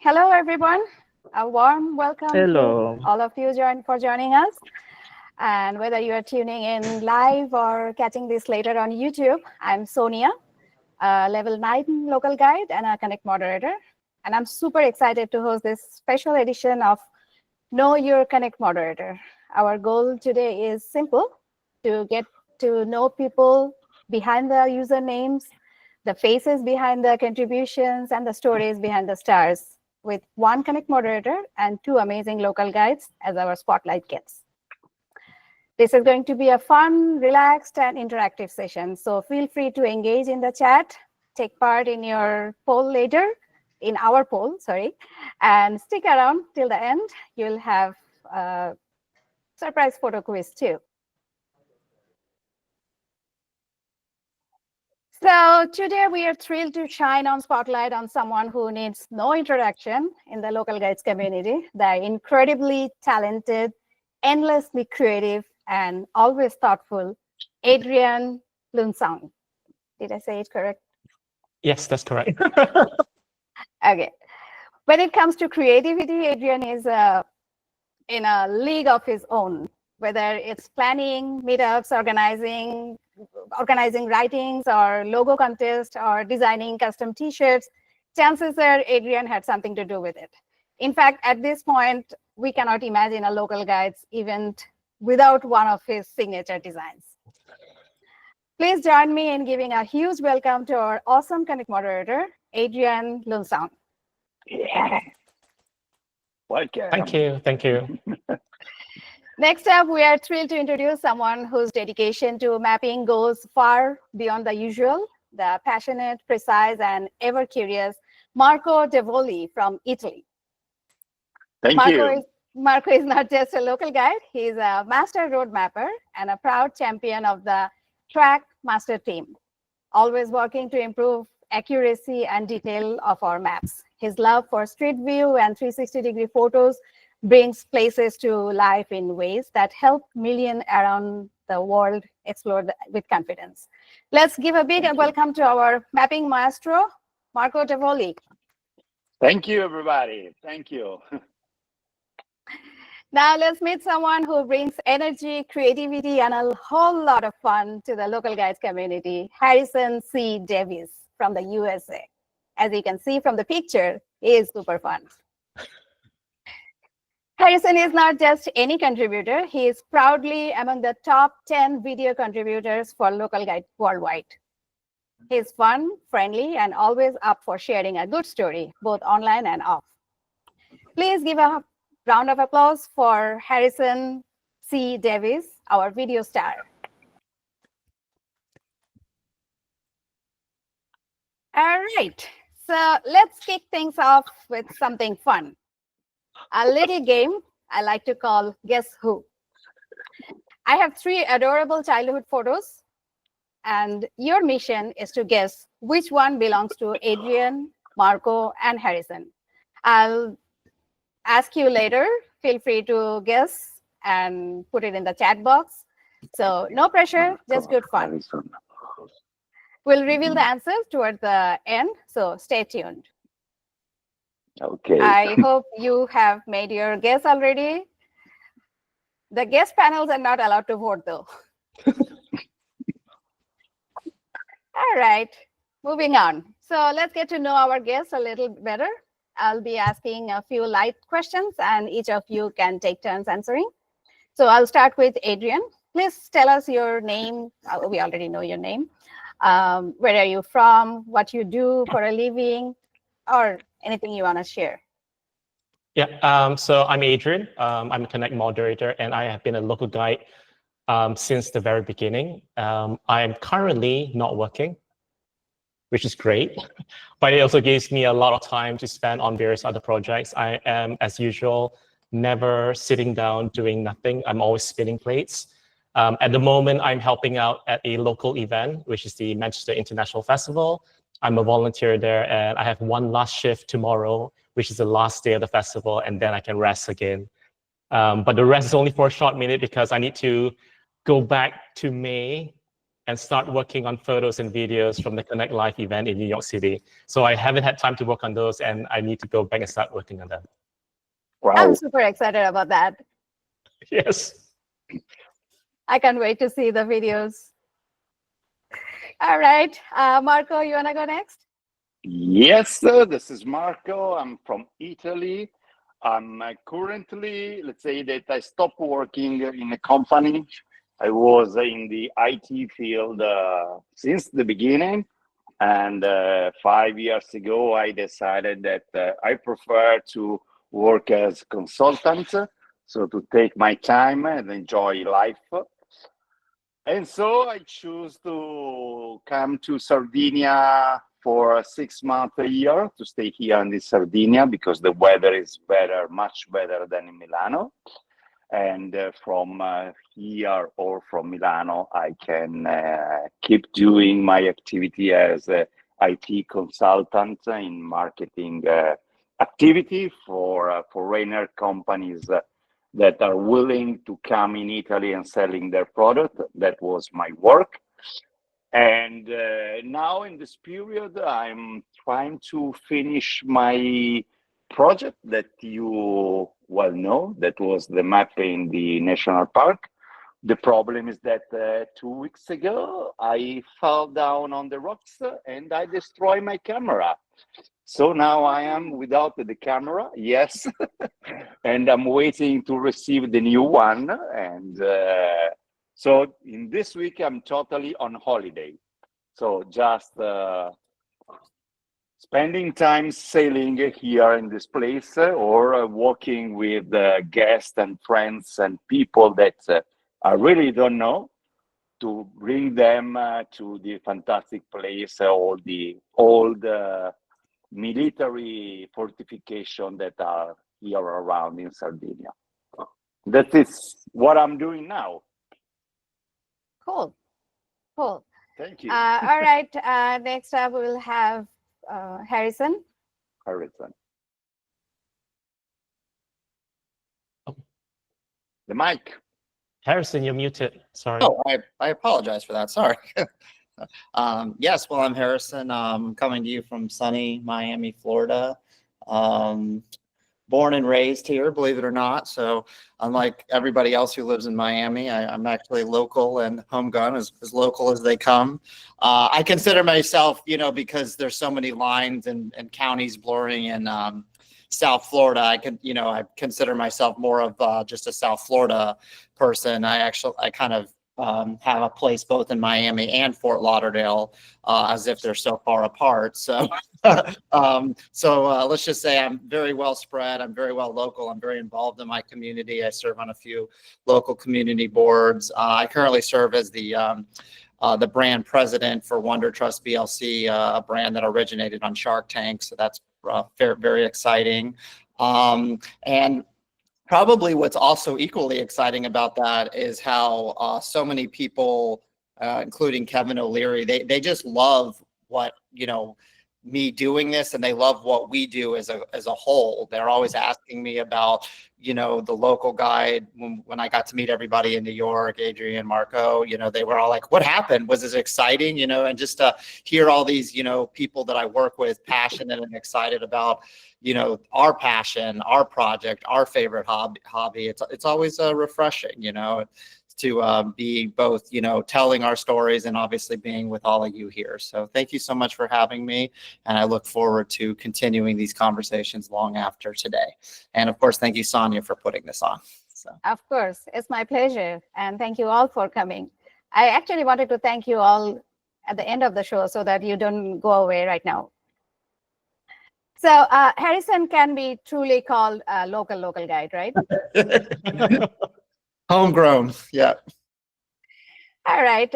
Hello, everyone. A warm welcome Hello. to all of you for joining us. And whether you are tuning in live or catching this later on YouTube, I'm Sonia, a level 9 local guide and a Connect moderator. And I'm super excited to host this special edition of Know Your Connect Moderator. Our goal today is simple: to get to know people behind the usernames, the faces behind the contributions, and the stories behind the stars, with one Connect moderator and 2 amazing local guides as our spotlight guests. This is going to be a fun, relaxed, and interactive session. So feel free to engage in the chat, take part in your poll later, in our poll, sorry, and stick around till the end. You'll have a surprise photo quiz too. So today we are thrilled to shine on spotlight on someone who needs no introduction in the local guides community. They're incredibly talented, endlessly creative, and always thoughtful. Adrian Lunsang. Did I say it correct? Yes, that's correct. Okay. When it comes to creativity, Adrian is in a league of his own, whether it's planning meetups, organizing writings or logo contest or designing custom t-shirts. Chances are Adrian had something to do with it. In fact, at this point, we cannot imagine a local guides event without one of his signature designs. Please join me in giving a huge welcome to our awesome Connect moderator, Adrian Lunsang. Yeah. Welcome. Thank you. Next up, we are thrilled to introduce someone whose dedication to mapping goes far beyond the usual, the passionate, precise, and ever curious Marco Devoli from Italy. Thank you. Marco is not just a local guide, he's a master road mapper and a proud champion of the track master team, always working to improve accuracy and detail of our maps. His love for street view and 360-degree photos brings places to life in ways that help millions around the world explore with confidence. Let's give a big welcome to our mapping maestro, Marco Devoli. Thank you, everybody. Thank you. Now let's meet someone who brings energy, creativity, and a whole lot of fun to the local guides community, Harrison C. Davis from the USA. As you can see from the picture, he is super fun. Harrison is not just any contributor, he is proudly among the top 10 video contributors for local guide worldwide. He's fun, friendly, and always up for sharing a good story, both online and off. Please give a round of applause for Harrison C. Davis, our video star. All right, so let's kick things off with something fun. A little game I like to call Guess Who. I have 3 adorable childhood photos, and your mission is to guess which one belongs to Adrian, Marco, and Harrison. I'll ask you later. Feel free to guess and put it in the chat box. So no pressure, just good fun. We'll reveal the answers toward the end, so stay tuned. Okay. I hope you have made your guess already. The guest panels are not allowed to vote, though. All right, moving on. So let's get to know our guests a little better. I'll be asking a few light questions, and each of you can take turns answering. So I'll start with Adrian. Please tell us your name. We already know your name. Where are you from? What you do for a living? Or anything you want to share? Yeah, so I'm Adrian. I'm a Connect moderator, and I have been a local guide since the very beginning. I am currently not working, which is great, but it also gives me a lot of time to spend on various other projects. I am, as usual, never sitting down doing nothing. I'm always spinning plates. At the moment, I'm helping out at a local event, which is the Manchester International Festival. I'm a volunteer there, and I have one last shift tomorrow, which is the last day of the festival, and then I can rest again. But the rest is only for a short minute because I need to go back to May and start working on photos and videos from the Connect Live event in New York City. So I haven't had time to work on those, and I need to go back and start working on them. Wow. I'm super excited about that. Yes. I can't wait to see the videos. All right, Marco, you wanna go next? Yes, sir. This is Marco. I'm from Italy. I'm currently, let's say that I stopped working in a company. I was in the IT field since the beginning. And 5 years ago, I decided that I prefer to work as consultant, so to take my time and enjoy life. And so I choose to come to Sardinia for 6 months a year to stay here in Sardinia because the weather is better, much better than in Milano. And from here or from Milano, I can keep doing my activity as a IT consultant in marketing activity for foreigner companies that are willing to come in Italy and selling their product. That was my work. And now in this period, I'm trying to finish my project that you well know, that was the map in the national park. The problem is that 2 weeks ago, I fell down on the rocks and I destroyed my camera. So now I am without the camera, yes, and I'm waiting to receive the new one. And so in this week, I'm totally on holiday. So just spending time sailing here in this place or walking with guests and friends and people that I really don't know, to bring them to the fantastic place, all the old military fortification that are here around in Sardinia. That is what I'm doing now. Cool, cool. Thank you. All right, next up we'll have Harrison. Harrison. The mic. Harrison, you're muted. Sorry. Oh, I apologize for that. Sorry. Yes, well, I'm Harrison. Coming to you from sunny Miami, Florida. Born and raised here, believe it or not. So unlike everybody else who lives in Miami, I'm actually local and homegrown, as local as they come. I consider myself, because there's so many lines and counties blurring in South Florida, I consider myself more of just a South Florida person. I kind of have a place both in Miami and Fort Lauderdale, as if they're so far apart. So, let's just say I'm very well spread. I'm very well local. I'm very involved in my community. I serve on a few local community boards. I currently serve as the brand president for Wonder Trust BLC, a brand that originated on Shark Tank. So that's very exciting. And probably what's also equally exciting about that is how so many people, including Kevin O'Leary, they just love what, me doing this, and they love what we do as a whole. They're always asking me about, the local guide. When I got to meet everybody in New York, Adrian, Marco, they were all like, what happened? Was this exciting? And just to hear all these, people that I work with passionate and excited about, our passion, our project, our favorite hobby. It's always refreshing, to be both, telling our stories and obviously being with all of you here. So thank you so much for having me. And I look forward to continuing these conversations long after today. And of course, thank you, Sonia, for putting this on. So. Of course, it's my pleasure. And thank you all for coming. I actually wanted to thank you all at the end of the show so that you don't go away right now. So Harrison can be truly called a local guide, right? Homegrown, yeah. All right.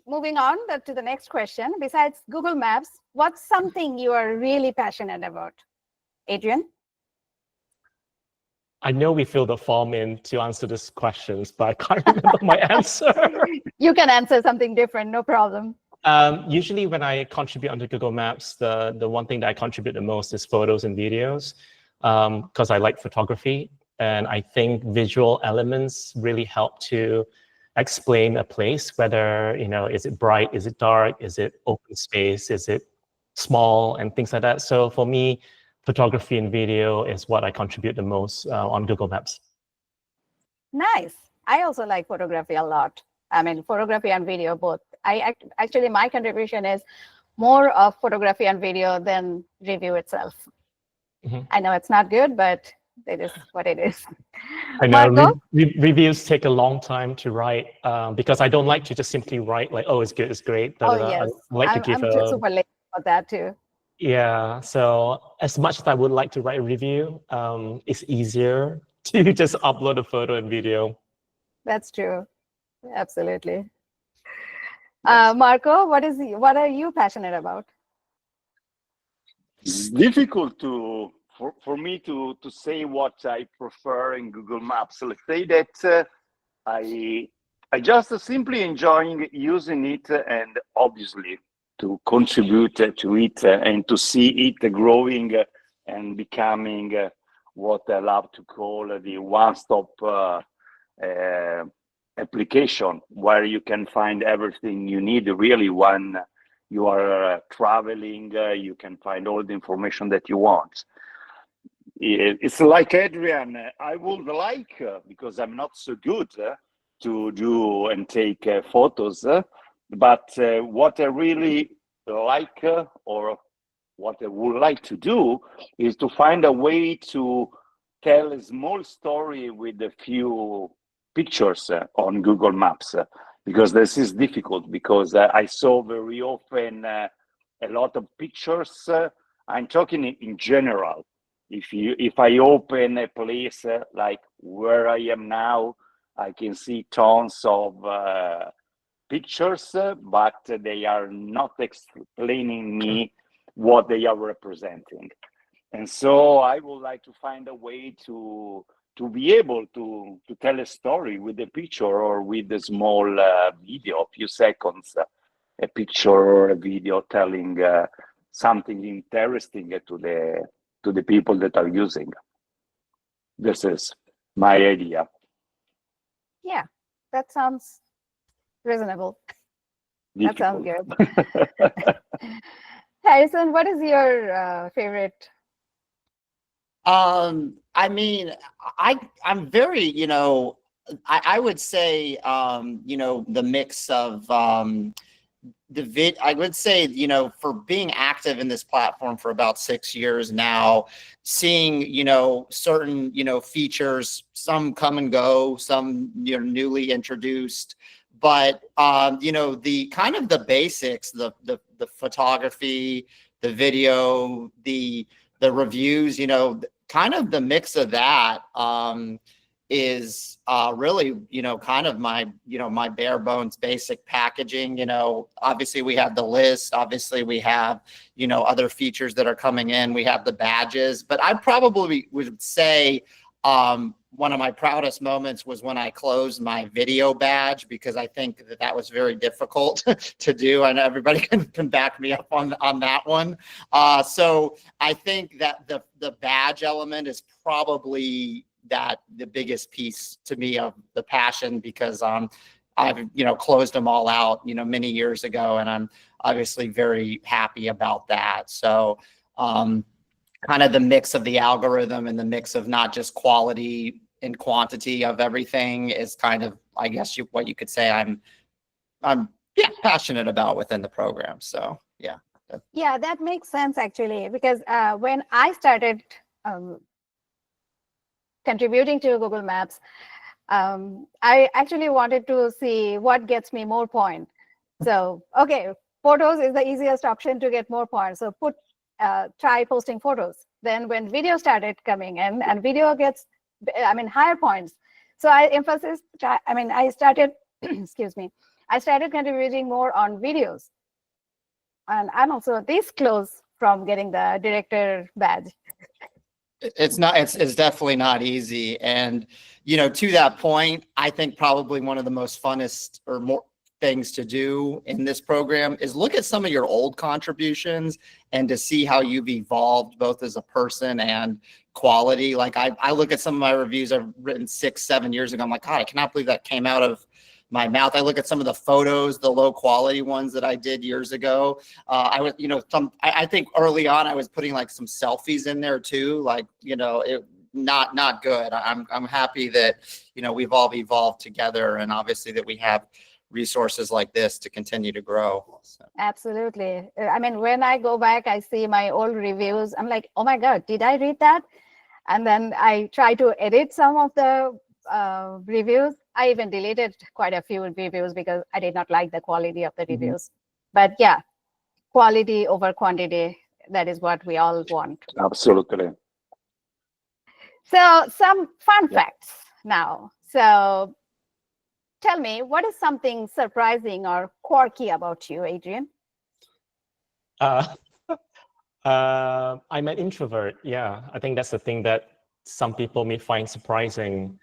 Moving on to the next question. Besides Google Maps, what's something you are really passionate about? Adrian? I know we filled the form in to answer these questions, but I can't remember my answer. You can answer something different, no problem. Usually when I contribute onto Google Maps, the one thing that I contribute the most is photos and videos, because I like photography. And I think visual elements really help to explain a place, whether, is it bright, is it dark, is it open space, is it small, and things like that. So for me, photography and video is what I contribute the most on Google Maps. Nice. I also like photography a lot. I mean, photography and video both. Actually, my contribution is more of photography and video than review itself. Mm-hmm. I know it's not good, but it is what it is. I know Marco? reviews take a long time to write because I don't like to just simply write like, oh, it's good, it's great. Oh, yes. I like to give I'm super late about that too. Yeah, so as much as I would like to write a review, it's easier to just upload a photo and video. That's true. Absolutely. Marco, what are you passionate about? It's difficult for me to say what I prefer in Google Maps. Let's say that I just simply enjoying using it, and obviously to contribute to it and to see it growing and becoming what I love to call the one-stop application, where you can find everything you need really when you are traveling. You can find all the information that you want. It's like Adrian, I would like, because I'm not so good to do and take photos, but what I really like or what I would like to do is to find a way to tell a small story with a few pictures on Google Maps, because this is difficult, because I saw very often a lot of pictures. I'm talking in general. If I open a place like where I am now, I can see tons of pictures, but they are not explaining me what they are representing. And so I would like to find a way to be able to tell a story with a picture or with a small video, a few seconds, a picture or a video telling something interesting to the people that are using. This is my idea. Yeah, that sounds reasonable. Difficult. That sounds good. Harrison, what is your favorite? I mean, I'm very, I would say, the mix of I would say, for being active in this platform for about 6 years now, seeing, certain, features, some come and go, some, newly introduced, but, the kind of the basics, the photography, the video, the reviews, kind of the mix of that is really, kind of my, my bare bones basic packaging. Obviously we have the list, obviously we have, other features that are coming in, we have the badges, but I probably would say one of my proudest moments was when I closed my video badge, because I think that was very difficult to do. And everybody can back me up on that one. So I think that the badge element is probably the biggest piece to me of the passion, because I've closed them all out many years ago, and I'm obviously very happy about that. So kind of the mix of the algorithm and the mix of not just quality and quantity of everything is kind of, I guess, what you could say I'm passionate about within the program. So yeah. Yeah, that makes sense actually, because when I started contributing to Google Maps, I actually wanted to see what gets me more points. So, okay, photos is the easiest option to get more points. So try posting photos. Then when video started coming in, and video gets, higher points. So I started, excuse me, I started contributing more on videos. And I'm also this close from getting the director badge. It's definitely not easy. And, to that point, I think probably one of the most funnest or more things to do in this program is look at some of your old contributions and to see how you've evolved both as a person and quality. Like I look at some of my reviews I've written 6-7 years ago. I'm like, God, I cannot believe that came out of my mouth. I look at some of the photos, the low quality ones that I did years ago. I was, I think early on I was putting like some selfies in there too, like, it not good. I'm happy that, we've all evolved together, and obviously that we have resources like this to continue to grow. So. Absolutely. I mean, when I go back, I see my old reviews. I'm like, oh my God, did I read that? And then I try to edit some of the reviews. I even deleted quite a few reviews because I did not like the quality of the reviews. But yeah, quality over quantity, that is what we all want. Absolutely. So some fun facts now. So tell me, what is something surprising or quirky about you, Adrian? I'm an introvert. Yeah, I think that's the thing that some people may find surprising.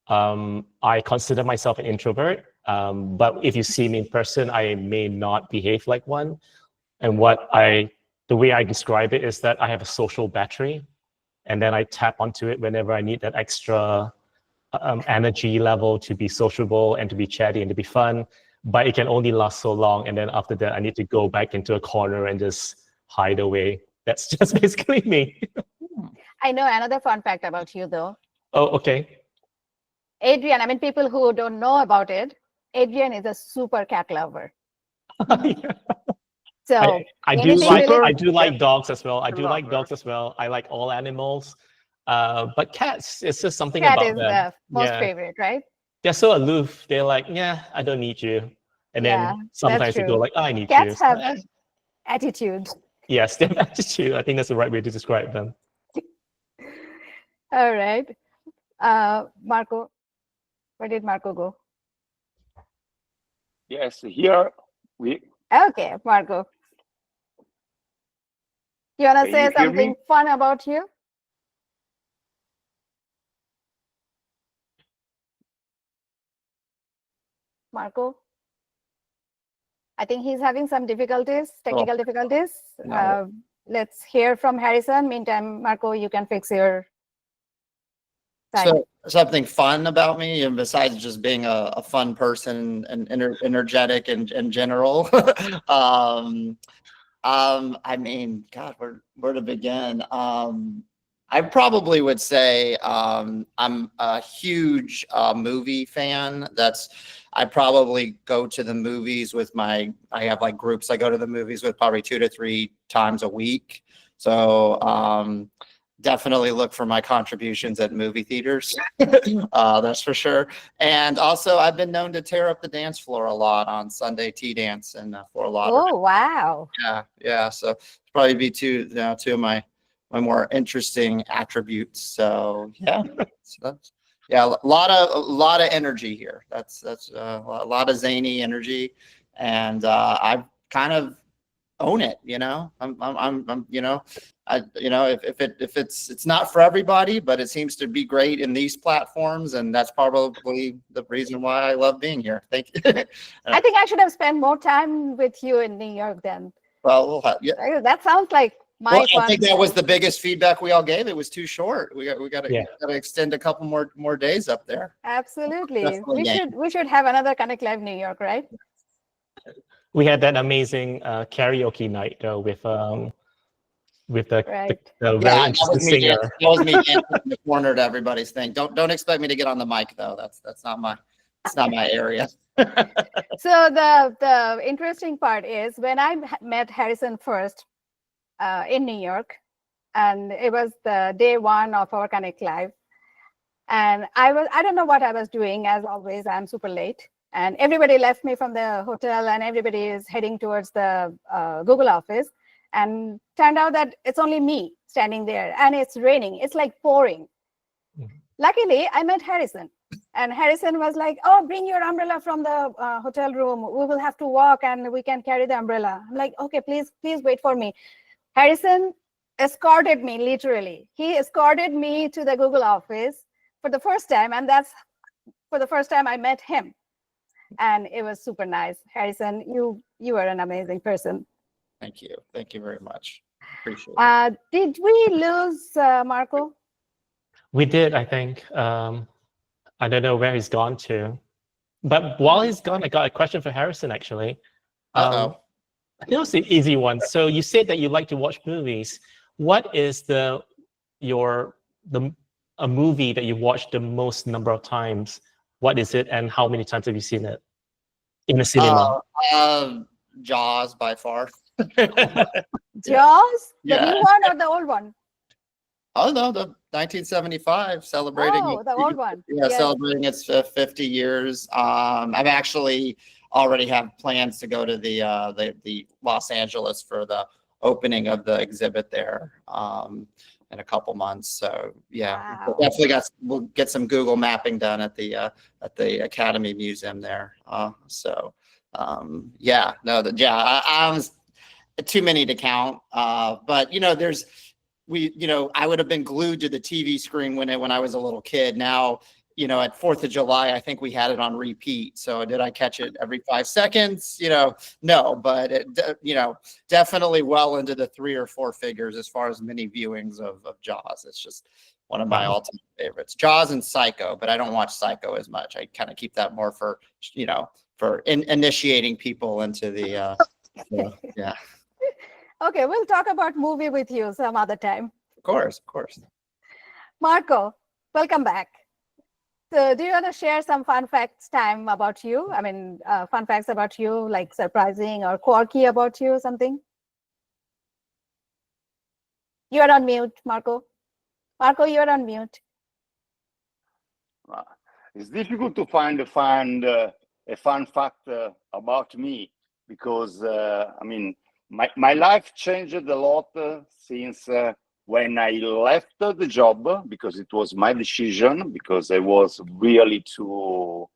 I consider myself an introvert, but if you see me in person, I may not behave like one. And the way I describe it is that I have a social battery, and then I tap onto it whenever I need that extra energy level to be sociable and to be chatty and to be fun. But it can only last so long, and then after that, I need to go back into a corner and just hide away. That's just basically me. I know another fun fact about you, though. Oh, okay. Adrian, I mean, people who don't know about it, Adrian is a super cat lover. Yeah. So I do like dogs as well. I do like dogs as well. I like all animals. But cats, it's just something cat about is them. the most favorite, right? They're so aloof. They're like, yeah, I don't need you. And then sometimes they go like, I need Cats you. have attitude. Yes, they have attitude. I think that's the right way to describe them. All right. Marco, where did Marco go? Yes, here we. Okay, Marco. You want to say you hear something me? fun about you? Marco? I think he's having some difficulties, technical difficulties. No. Let's hear from Harrison. Meantime, Marco, you can fix your side. So something fun about me, and besides just being a fun person and energetic and in general, I mean, God, where to begin? I probably would say I'm a huge movie fan. I probably go to the movies with I have like groups I go to the movies with probably 2 to 3 times a week. So definitely look for my contributions at movie theaters. That's for sure. And also I've been known to tear up the dance floor a lot on Sunday tea dance and for a lot of. Oh, wow. Yeah. So probably be two of my more interesting attributes. So yeah, a lot of energy here. That's a lot of zany energy, and I kind of own it. If it's not for everybody, but it seems to be great in these platforms, and that's probably the reason why I love being here. Thank you. I think I should have spent more time with you in New York then. Well, That sounds like I think that was the biggest feedback we all gave. It was too short. We got to extend a couple more days up there. Absolutely. We should have another Connect Live New York, right? We had that amazing karaoke night though with the very interesting singer. That was me dancing in the corner to everybody's thing. Don't expect me to get on the mic though. That's not my area. So the interesting part is when I met Harrison first in New York, and it was the day 1 of our Connect Live, and I don't know what I was doing. As always, I'm super late, and everybody left me from the hotel, and everybody is heading towards the Google office, and turned out that it's only me standing there, and it's raining. It's like pouring. Luckily, I met Harrison. And Harrison was like, oh, bring your umbrella from the hotel room. We will have to walk and we can carry the umbrella. I'm like, okay, please wait for me. Harrison escorted me, literally. He escorted me to the Google office for the first time. And that's for the first time I met him. And it was super nice. Harrison, you are an amazing person. Thank you. Thank you very much. Appreciate it. Did we lose Marco? We did, I think. I don't know where he's gone to. But while he's gone, I got a question for Harrison, actually. Uh-oh. I think it's an easy one. So you said that you like to watch movies. What is a movie that you've watched the most number of times? What is it, and how many times have you seen it in the cinema? Jaws by far. Jaws, the Yeah. new one or the old one? Oh no, the 1975 celebrating. Oh, the old one. Yeah, Yes. celebrating its 50 years. I've actually already have plans to go to the Los Angeles for the opening of the exhibit there in a couple months. So yeah, Wow. we'll get some Google mapping done at the Academy Museum there. Yeah, no, I was too many to count. But I would have been glued to the TV screen when I was a little kid. Now, at 4th of July, I think we had it on repeat. So did I catch it every 5 seconds? No, but definitely well into the 3 or 4 figures as far as many viewings of Jaws. It's just one of my all-time favorites. Jaws and Psycho, but I don't watch Psycho as much. I kind of keep that more for initiating people into the yeah. Okay, we'll talk about movie with you some other time. Of course. Marco, welcome back. So do you want to share some fun facts time about you? I mean, fun facts about you, like surprising or quirky about you, something? You are on mute, Marco. Marco, you are on mute. It's difficult to find a fun fact about me because, my life changed a lot since when I left the job, because it was my decision, because I was really too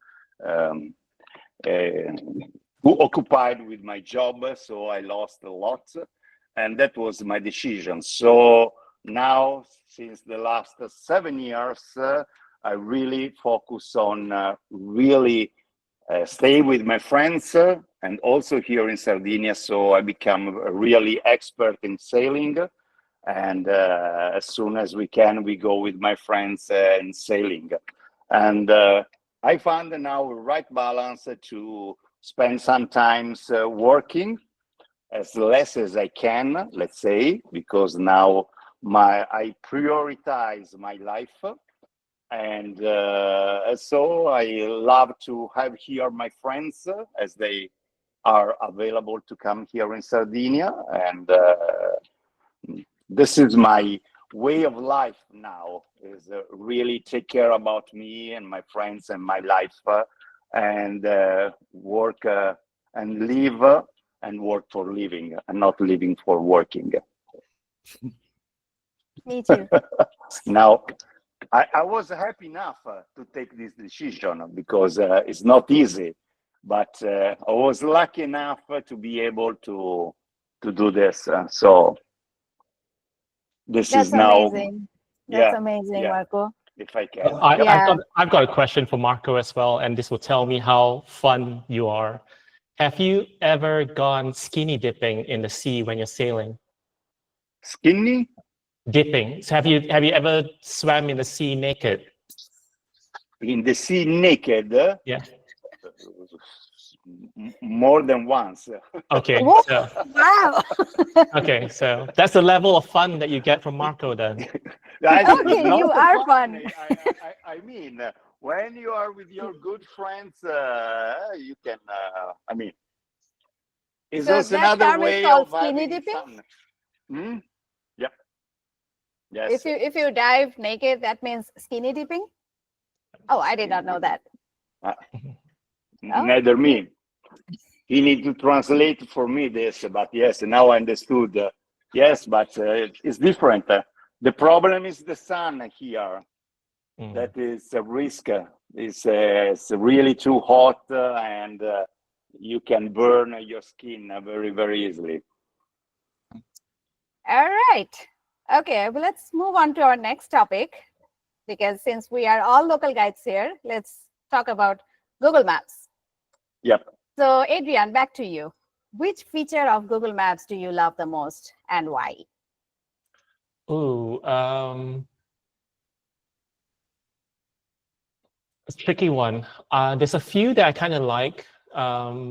occupied with my job, so I lost a lot, and that was my decision. So now, since the last 7 years, I really focus on really stay with my friends and also here in Sardinia. So I become a really expert in sailing. And as soon as we can, we go with my friends in sailing. And I found now a right balance to spend sometimes working as less as I can, let's say, because now I prioritize my life. And so I love to have here my friends as they are available to come here in Sardinia. And this is my way of life now, is really take care about me and my friends and my life, and work and live and work for living and not living for working. Me too. Now, I was happy enough to take this decision because it's not easy, but I was lucky enough to be able to do this. So this That's is now amazing. That's yeah, amazing, yeah. Marco. If I can. I've got a question for Marco as well, and this will tell me how fun you are. Have you ever gone skinny dipping in the sea when you're sailing? Skinny? Dipping. So have you ever swam in the sea naked? In the sea naked? Yeah. More than once. Okay. What? So, Wow. okay, so that's the level of fun that you get from Marco then. Okay, you are fun. I mean, when you are with your good friends, you can. It's So also that another term is way called of skinny having dipping? fun. Hmm? Yep. Yes. If you dive naked, that means skinny dipping? Oh, I did not know that. Neither me. He need to translate for me this, but yes, now I understood. Yes, but it's different. The problem is the sun here. That is a risk. It's really too hot, and you can burn your skin very, very easily. All right. Okay, well, let's move on to our next topic, because since we are all local guides here, let's talk about Google Maps. Yep. So Adrian, back to you. Which feature of Google Maps do you love the most and why? Ooh, It's a tricky one. There's a few that I kind of like.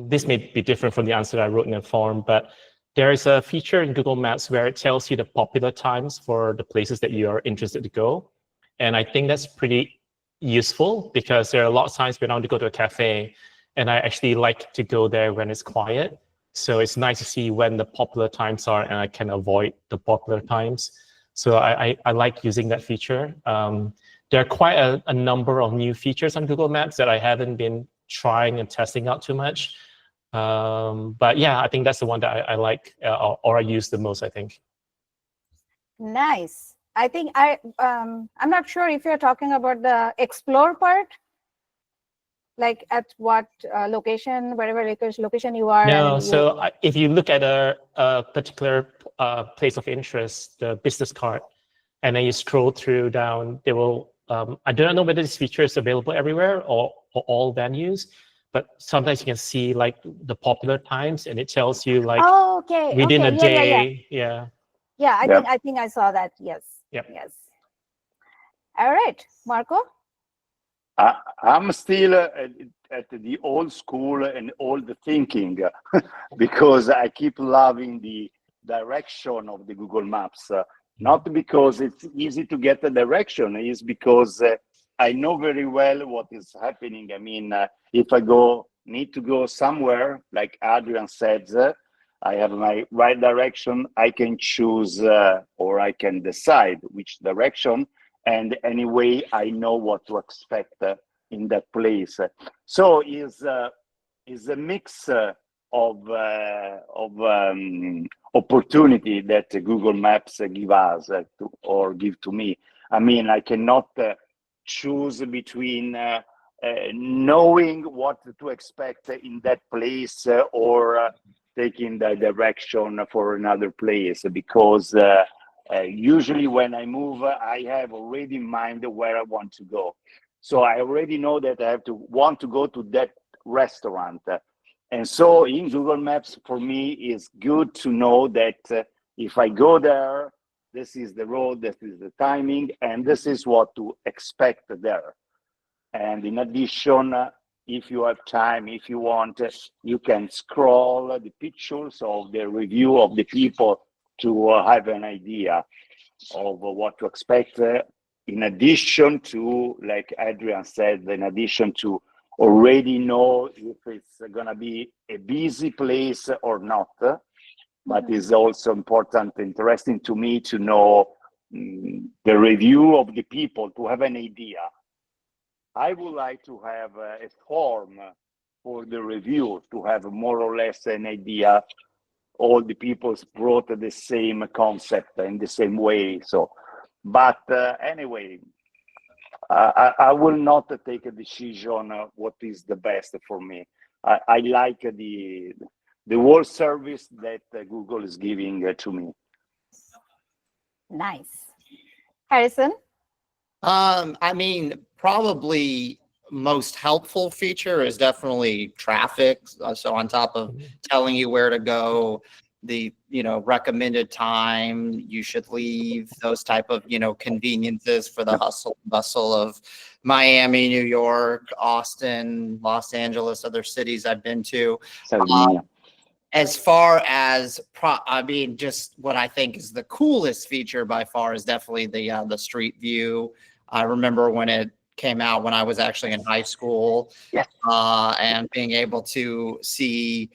This may be different from the answer that I wrote in the form, but there is a feature in Google Maps where it tells you the popular times for the places that you are interested to go. And I think that's pretty useful because there are a lot of times when I want to go to a cafe and I actually like to go there when it's quiet. So it's nice to see when the popular times are and I can avoid the popular times. So I like using that feature. There are quite a number of new features on Google Maps that I haven't been trying and testing out too much. But yeah, I think that's the one that I like or I use the most, I think. Nice. I think I'm not sure if you're talking about the explore part, like at what location, wherever location you are. No, and so if you look at a particular place of interest, the business card, and then you scroll through down, they will, I don't know whether this feature is available everywhere or all venues, but sometimes you can see like the popular times and it tells you like oh, okay. within Okay. a day. Yeah. Yeah, Yep. I think I saw that. Yes. Yep. Yes. All right, Marco. I'm still at the old school and old thinking because I keep loving the direction of the Google Maps. Not because it's easy to get the direction, it's because I know very well what is happening. I mean, if I need to go somewhere, like Adrian said, I have my right direction. I can choose or I can decide which direction. And anyway, I know what to expect in that place. So is a mix of opportunity that Google Maps give us or give to me. I mean, I cannot choose between knowing what to expect in that place or taking the direction for another place because usually when I move, I have already in mind where I want to go. So I already know that I want to go to that restaurant. And so in Google Maps, for me, it's good to know that if I go there, this is the road, this is the timing, and this is what to expect there. And in addition, if you have time, if you want, you can scroll the pictures of the review of the people to have an idea of what to expect. In addition to, like Adrian said, in addition to already know if it's going to be a busy place or not, but it's also important, interesting to me to know the review of the people, to have an idea. I would like to have a form for the review, to have more or less an idea. All the people brought the same concept in the same way. So, but anyway, I will not take a decision what is the best for me. I like the whole service that Google is giving to me. Nice. Harrison? I mean, probably most helpful feature is definitely traffic. So on top of telling you where to go, the recommended time you should leave, those type of conveniences for the hustle and bustle of Miami, New York, Austin, Los Angeles, other cities I've been to. As far as just what I think is the coolest feature by far is definitely the street view. I remember when it came out when I was actually in high school, and being able to see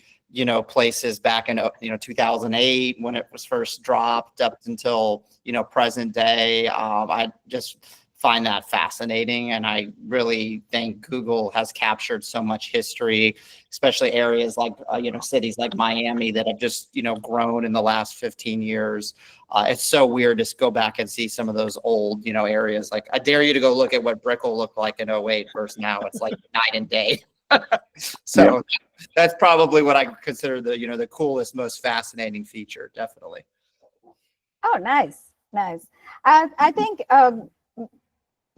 places back in 2008 when it was first dropped up until present day. I just find that fascinating, and I really think Google has captured so much history, especially areas like cities like Miami that have just grown in the last 15 years. It's so weird to go back and see some of those old areas. Like, I dare you to go look at what Brickell looked like in 08 versus now. It's like night and day. So that's probably what I consider the coolest, most fascinating feature. Definitely. Oh, nice. I think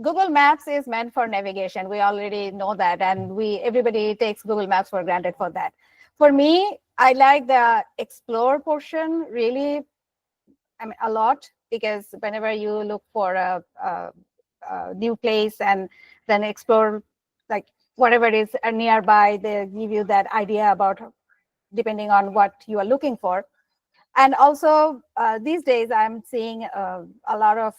Google Maps is meant for navigation. We already know that, and everybody takes Google Maps for granted for that. For me, I like the explore portion really, a lot, because whenever you look for a new place and then explore like whatever is nearby, they give you that idea about depending on what you are looking for. And also these days I'm seeing a lot of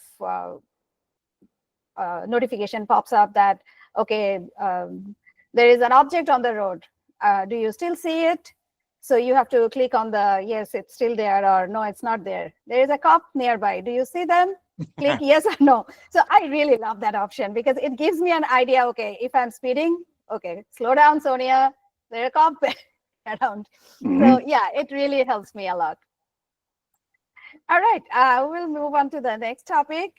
notification pops up that, okay, there is an object on the road. Do you still see it? So you have to click on the, yes, it's still there, or no, it's not there. There is a cop nearby. Do you see them? Click yes or no. So I really love that option because it gives me an idea, okay, if I'm speeding, okay, slow down, Sonia, there's a cop around. So yeah, it really helps me a lot. All right, we'll move on to the next topic.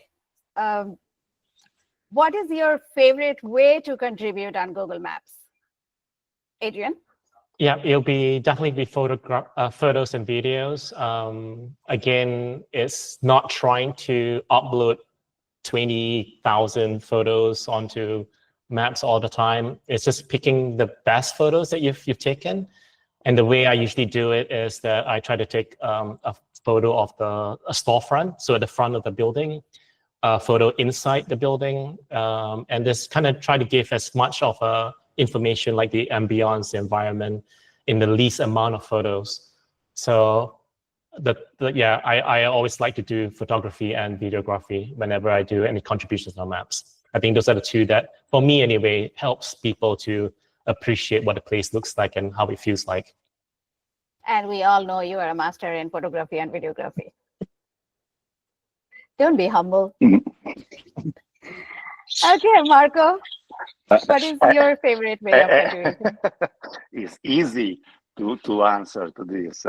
What is your favorite way to contribute on Google Maps? Adrian? Yeah, it'll be definitely be photos and videos. Again, it's not trying to upload 20,000 photos onto Maps all the time. It's just picking the best photos that you've taken. And the way I usually do it is that I try to take a photo of a storefront, so at the front of the building, a photo inside the building, and just kind of try to give as much of information like the ambience, the environment, in the least amount of photos. So yeah, I always like to do photography and videography whenever I do any contributions on Maps. I think those are the two that, for me anyway, helps people to appreciate what the place looks like and how it feels like. And we all know you are a master in photography and videography. Don't be humble. Okay, Marco, what is your favorite way of contributing? It's easy to answer to this.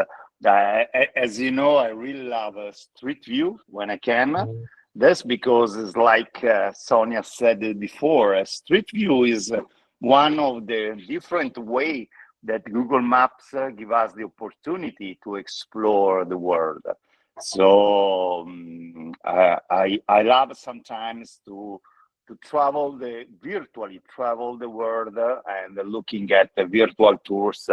As you know, I really love Street View when I can. That's because it's like Sonia said it before, Street View is one of the different ways that Google Maps give us the opportunity to explore the world. So I love sometimes to travel virtually travel the world and looking at the virtual tours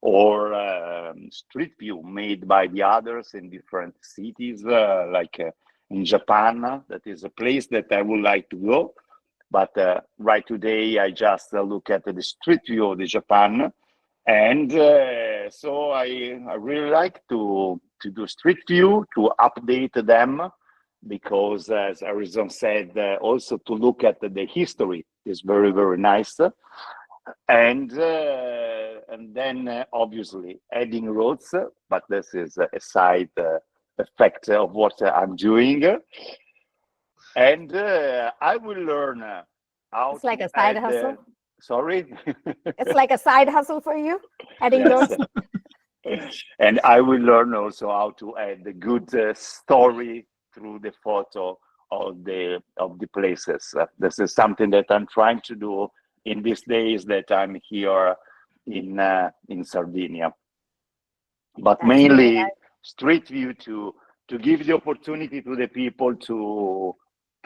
or street view made by the others in different cities, like in Japan. That is a place that I would like to go. But right today, I just look at the street view of the Japan. And so I really like to do street view, to update them, because as Adrian said, also to look at the history is very, very nice. And then obviously adding roads, but this is a side effect of what I'm doing. And I will learn how. It's like a side hustle. Sorry? It's like a side hustle for you, adding roads. And I will learn also how to add the good story through the photo of the places. This is something that I'm trying to do in these days that I'm here in Sardinia. But That's mainly really nice. Street View to give the opportunity to the people to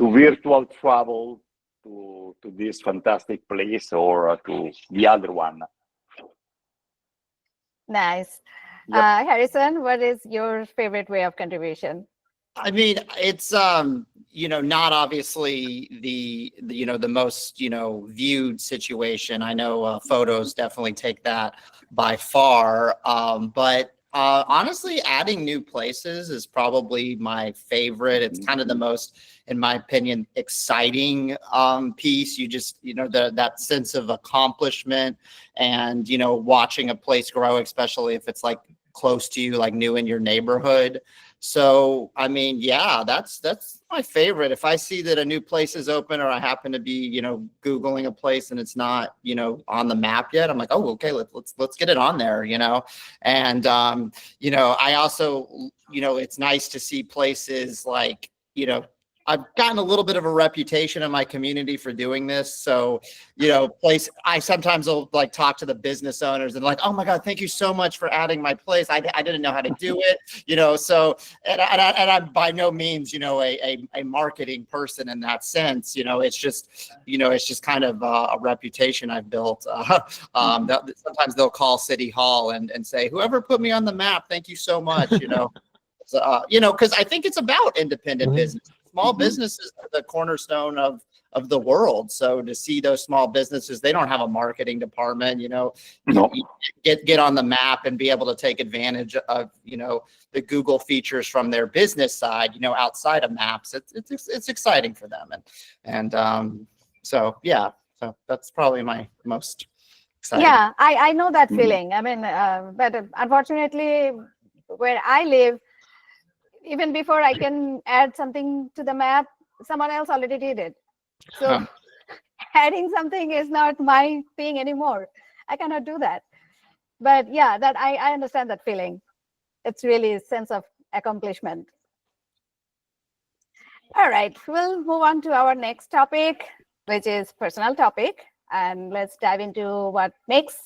virtual travel to this fantastic place or to the other one. Nice. Yep. Harrison, what is your favorite way of contribution? I mean, it's not obviously the most viewed situation. I know photos definitely take that by far, but honestly, adding new places is probably my favorite. It's kind of the most, in my opinion, exciting piece. You just that sense of accomplishment and watching a place grow, especially if it's like close to you, like new in your neighborhood. So, I mean, yeah, that's my favorite. If I see that a new place is open or I happen to be, Googling a place and it's not, on the map yet, I'm like, oh, okay, let's get it on there, And, I also, it's nice to see places like, I've gotten a little bit of a reputation in my community for doing this. So, I sometimes will like talk to the business owners and like, oh my God, thank you so much for adding my place. I didn't know how to do it, so, and I'm by no means, a marketing person in that sense, it's just kind of a reputation I've built. That sometimes they'll call City Hall and say, whoever put me on the map, thank you so much, because I think it's about independent business. Small businesses are the cornerstone of the world. So to see those small businesses, they don't have a marketing department, No. get on the map and be able to take advantage of, the Google features from their business side, outside of maps. It's exciting for them. So that's probably my most exciting. Yeah, I know that feeling. I mean, but unfortunately, where I live, even before I can add something to the map, someone else already did it. So adding something is not my thing anymore. I cannot do that. But yeah, that I understand that feeling. It's really a sense of accomplishment. All right, we'll move on to our next topic, which is personal topic. And let's dive into what makes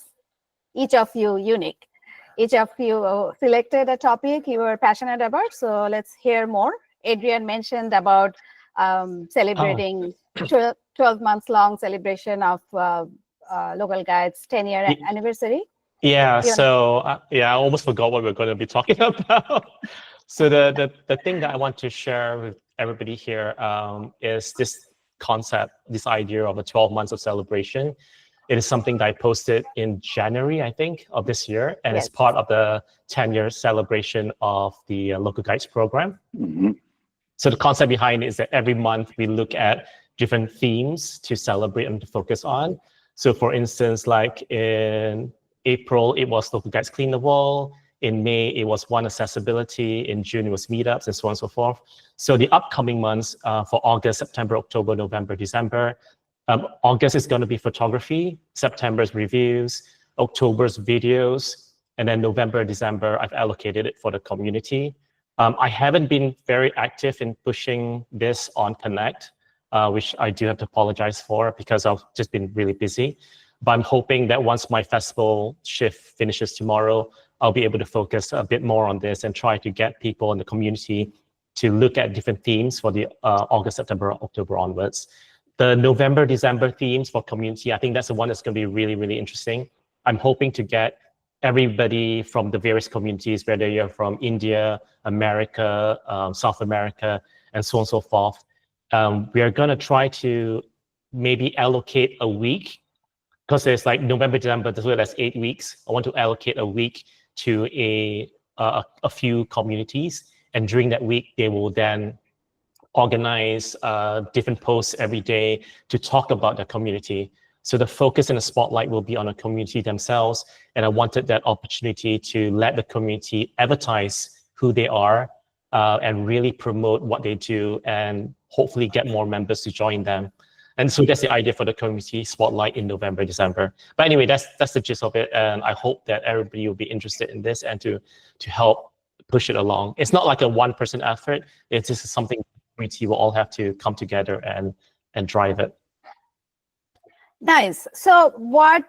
each of you unique. Each of you selected a topic you were passionate about. So let's hear more. Adrian mentioned about celebrating 12 months long celebration of Local Guides 10-year anniversary. Yeah, so I almost forgot what we're going to be talking about. So the thing that I want to share with everybody here is this concept, this idea of a 12 months of celebration. It is something that I posted in January, I think, of this year, and Yes. it's part of the 10-year celebration of the Local Guides program. Mhm. So the concept behind it is that every month we look at different themes to celebrate and to focus on. So for instance, like in April, it was Local Guides Clean the Wall. In May, it was One Accessibility. In June, it was meetups, and so on and so forth. So the upcoming months for August, September, October, November, December, August is going to be photography, September's reviews, October's videos, and then November, December, I've allocated it for the community. I haven't been very active in pushing this on Connect, which I do have to apologize for because I've just been really busy. But I'm hoping that once my festival shift finishes tomorrow, I'll be able to focus a bit more on this and try to get people in the community to look at different themes for the August, September, October onwards. The November, December themes for community, I think that's the one that's going to be really, really interesting. I'm hoping to get everybody from the various communities, whether you're from India, America, South America, and so on and so forth. We are going to try to maybe allocate a week, because there's like November, December, that's 8 weeks. I want to allocate a week to a few communities. And during that week, they will then organize different posts every day to talk about the community. So the focus and the spotlight will be on the community themselves. And I wanted that opportunity to let the community advertise who they are and really promote what they do and hopefully get more members to join them. And so that's the idea for the community spotlight in November, December. But anyway, that's the gist of it. And I hope that everybody will be interested in this and to help push it along. It's not like a one-person effort. It's just something the community will all have to come together and drive it. Nice. So what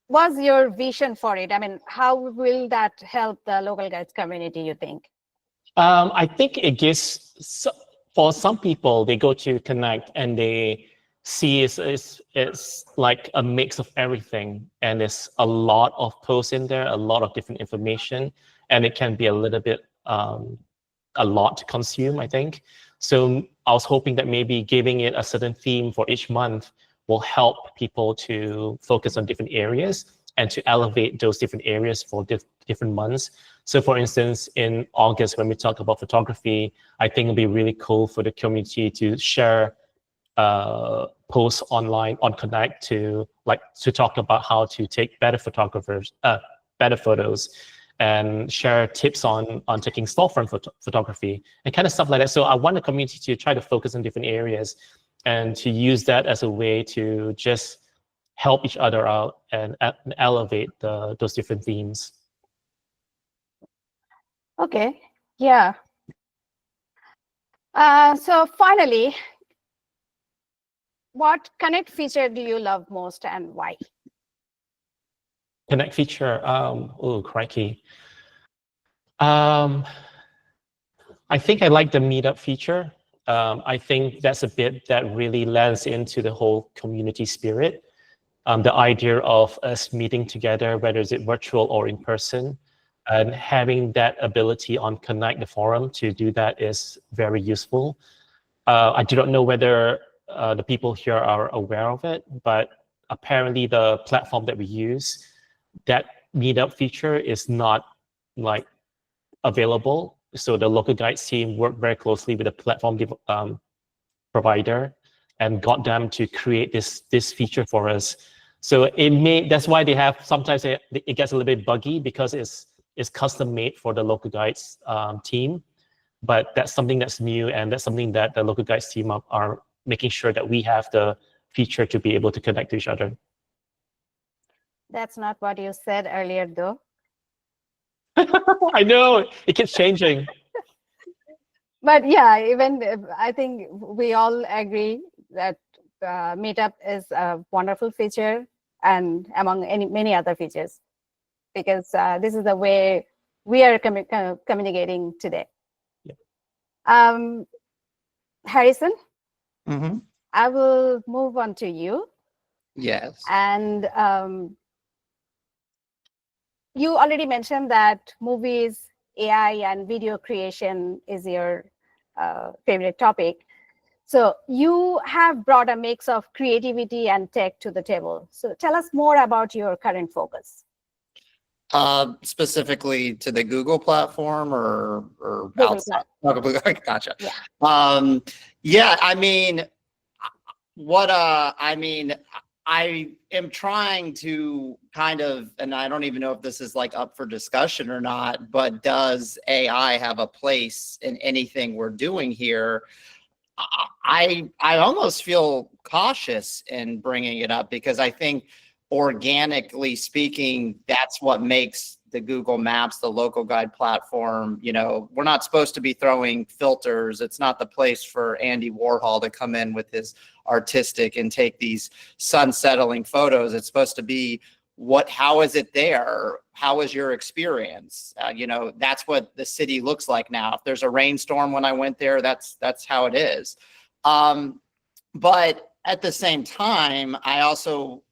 was your vision for it? I mean, how will that help the Local Guides community, you think? I think it gives, for some people, they go to Connect and they see it's like a mix of everything. And there's a lot of posts in there, a lot of different information, and it can be a little bit, a lot to consume, I think. So I was hoping that maybe giving it a certain theme for each month will help people to focus on different areas and to elevate those different areas for different months. So for instance, in August, when we talk about photography, I think it'll be really cool for the community to share posts online on Connect to talk about how to take better photos and share tips on taking storefront photography and kind of stuff like that. So I want the community to try to focus on different areas and to use that as a way to just help each other out and elevate those different themes. Okay, yeah. So finally, what Connect feature do you love most and why? Connect feature, oh, crikey. I think I like the meetup feature. I think that's a bit that really lands into the whole community spirit. The idea of us meeting together, whether it's virtual or in person, and having that ability on Connect, the forum, to do that is very useful. I do not know whether the people here are aware of it, but apparently the platform that we use, that meetup feature is not like available. So the local guides team worked very closely with the platform provider and got them to create this feature for us. So that's why they have, sometimes it gets a little bit buggy because it's custom made for the local guides team. But that's something that's new, and that's something that the local guides team are making sure that we have the feature to be able to connect to each other. That's not what you said earlier, though. I know, it keeps changing. But yeah, even I think we all agree that Meetup is a wonderful feature, and among many other features, because this is the way we are communicating today. Yeah. Harrison, I will move on to you. Yes. And you already mentioned that movies, AI, and video creation is your favorite topic. So you have brought a mix of creativity and tech to the table. So tell us more about your current focus. Specifically to the Google platform or Google outside? Oh, gotcha. Yeah. Yeah, I mean, I am trying to kind of, and I don't even know if this is like up for discussion or not, but does AI have a place in anything we're doing here? I almost feel cautious in bringing it up because I think organically speaking, that's what makes the Google Maps, the local guide platform, we're not supposed to be throwing filters. It's not the place for Andy Warhol to come in with his artistic and take these sun settling photos. It's supposed to be how is it there? How is your experience? That's what the city looks like now. If there's a rainstorm when I went there, that's how it is. But at the same time, I also,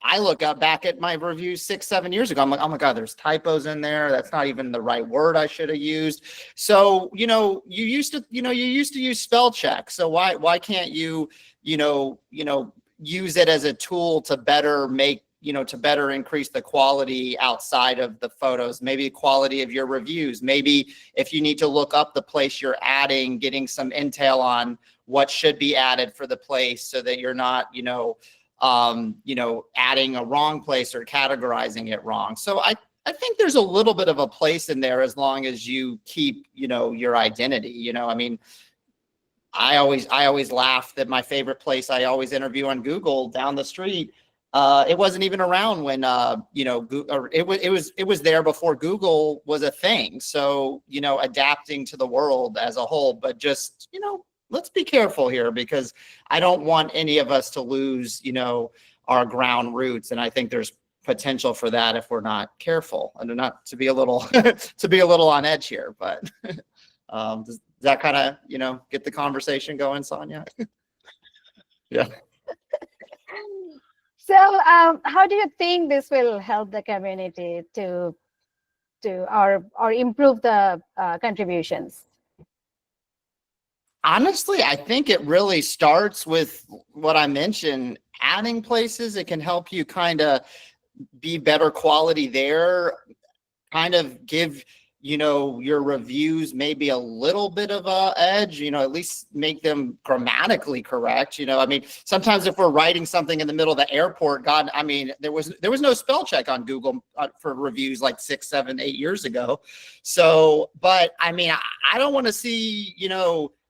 I look back at my reviews 6-7 years ago. I'm like, oh my God, there's typos in there. That's not even the right word I should have used. So, you used to use spell check. So why can't you, use it as a tool to better make, to better increase the quality outside of the photos, maybe quality of your reviews. Maybe if you need to look up the place you're adding, getting some intel on what should be added for the place so that you're not, adding a wrong place or categorizing it wrong. So I think there's a little bit of a place in there as long as you keep, your identity. I always laugh that my favorite place I always interview on Google down the street. It wasn't even around when it was there before Google was a thing. So adapting to the world as a whole, but just let's be careful here because I don't want any of us to lose our ground roots, and I think there's potential for that if we're not careful and not to be a little on edge here. But does that kind of get the conversation going, Sonia? Yeah. So how do you think this will help the community to or improve the contributions? Honestly, I think it really starts with what I mentioned, adding places. It can help you kind of be better quality there, kind of give your reviews maybe a little bit of a edge, at least make them grammatically correct. I mean, sometimes if we're writing something in the middle of the airport, God, I mean, there was no spell check on Google for reviews like 6, 7, 8 years ago. So, but I mean, I don't want to see,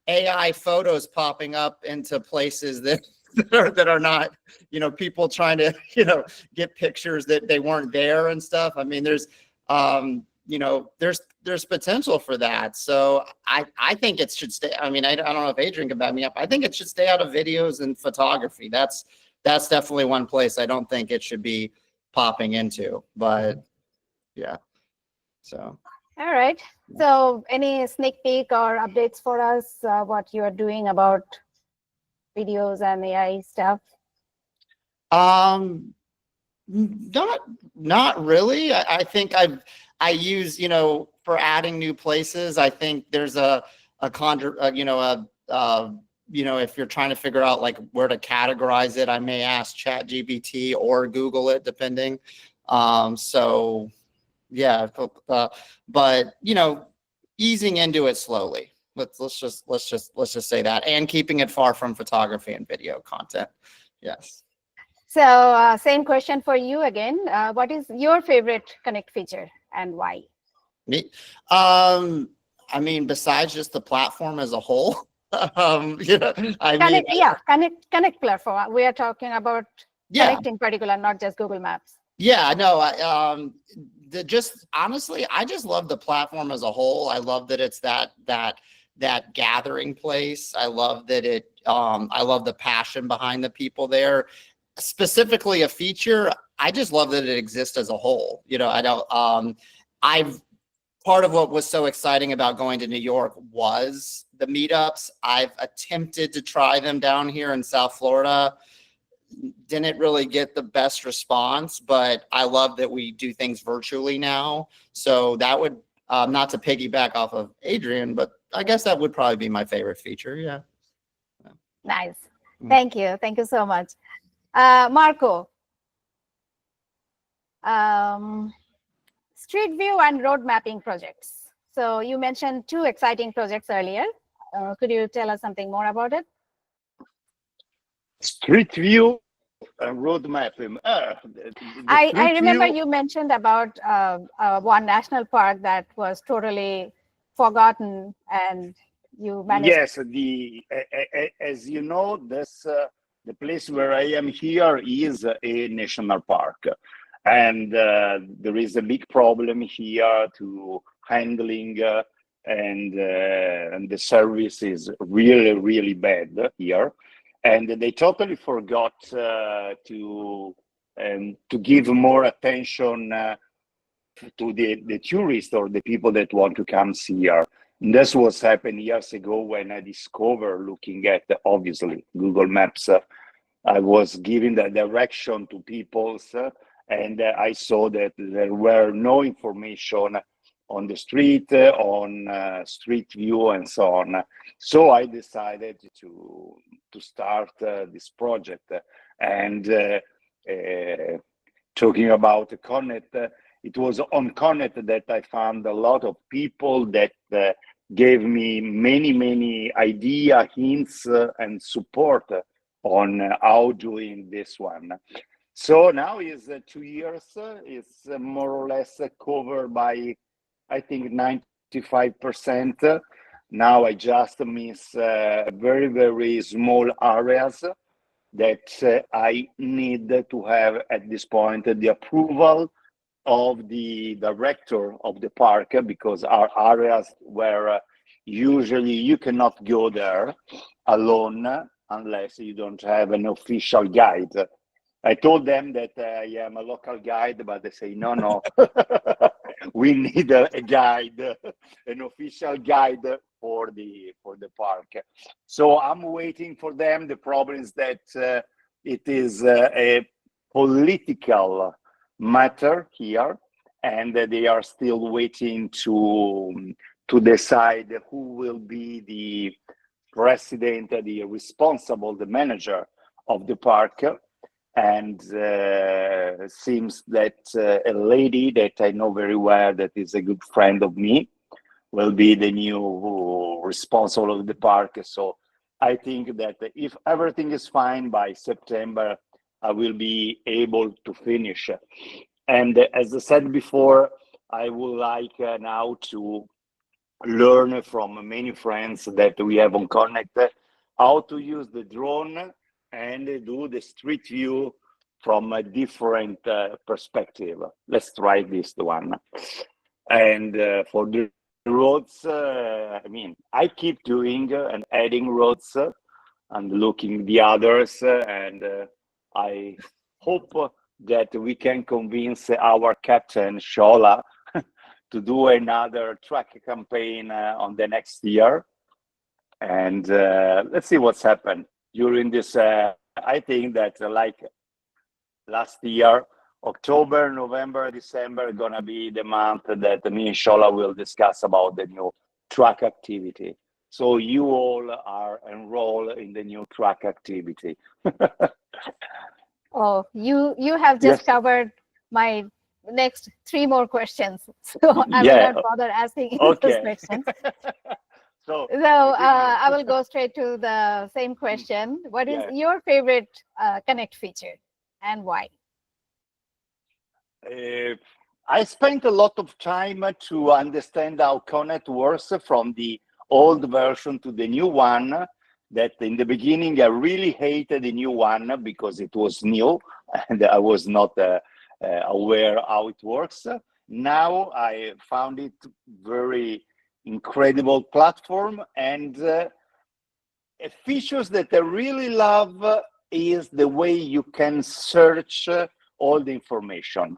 AI photos popping up into places that are not, people trying to, get pictures that they weren't there and stuff. I mean, there's potential for that. So I think it should stay. I mean, I don't know if Adrian can back me up. I think it should stay out of videos and photography. That's definitely one place I don't think it should be popping into, but yeah. So. All right. So any sneak peek or updates for us, what you are doing about videos and AI stuff? Not really. I think I use, for adding new places. I think there's a if you're trying to figure out like where to categorize it, I may ask ChatGPT or Google it, depending. So yeah, but easing into it slowly. Let's just say that, and keeping it far from photography and video content. Yes. So same question for you again. What is your favorite Connect feature and why? Me? I mean, besides just the platform as a whole, Connect platform. We are talking about Connect in particular, not just Google Maps. Yeah, no, just honestly, I just love the platform as a whole. I love that it's that gathering place. I love that I love the passion behind the people there. Specifically a feature, I just love that it exists as a whole. Part of what was so exciting about going to New York was the meetups. I've attempted to try them down here in South Florida. Didn't really get the best response, but I love that we do things virtually now. So that would, not to piggyback off of Adrian, but I guess that would probably be my favorite feature. Yeah. Nice. Thank you. Thank you so much. Marco, Street View and road mapping projects. So you mentioned 2 exciting projects earlier. Could you tell us something more about it? Street View and road mapping. I remember you mentioned about one national park that was totally forgotten, and you managed. Yes, as you know, the place where I am here is a national park, and there is a big problem here to handling, and the service is really bad here, and they totally forgot to give more attention to the tourists or the people that want to come here. And this was happened years ago when I discovered, looking at obviously Google Maps, I was giving the direction to people, and I saw that there were no information on the street, on Street View, and so on. So I decided to start this project. And talking about Connect, it was on Connect that I found a lot of people that gave me many idea, hints, and support on how doing this one. So now is 2 years. It's more or less covered by, I think, 95%. Now I just miss very small areas that I need to have at this point the approval of the director of the park, because our areas where usually you cannot go there alone unless you don't have an official guide. I told them that I am a local guide, but they say, no, we need a guide, an official guide for the park. So I'm waiting for them. The problem is that it is a political matter here, and they are still waiting to decide who will be the president, the responsible, the manager of the park. And seems that a lady that I know very well, that is a good friend of me, will be the new responsible of the park. So I think that if everything is fine by September, I will be able to finish. And as I said before, I would like now to learn from many friends that we have on Connect how to use the drone and do the street view from a different perspective. Let's try this one. And for the roads, I mean, I keep doing and adding roads and looking the others, and I hope that we can convince our captain Shola to do another track campaign on the next year. And let's see what's happened during this. I think that like last year, October, November, December are gonna be the month that me and Shola will discuss about the new track activity. So you all are enrolled in the new track activity. Oh, you have just Yes. covered my next 3 more questions, so I will Yeah. not bother asking those Okay. questions. So So pretty much. I will go straight to the same question. What is Yeah. your favorite Connect feature and why? I spent a lot of time to understand how Connect works from the old version to the new one. That in the beginning I really hated the new one because it was new and I was not aware how it works. Now I found it very incredible platform, and features that I really love is the way you can search all the information.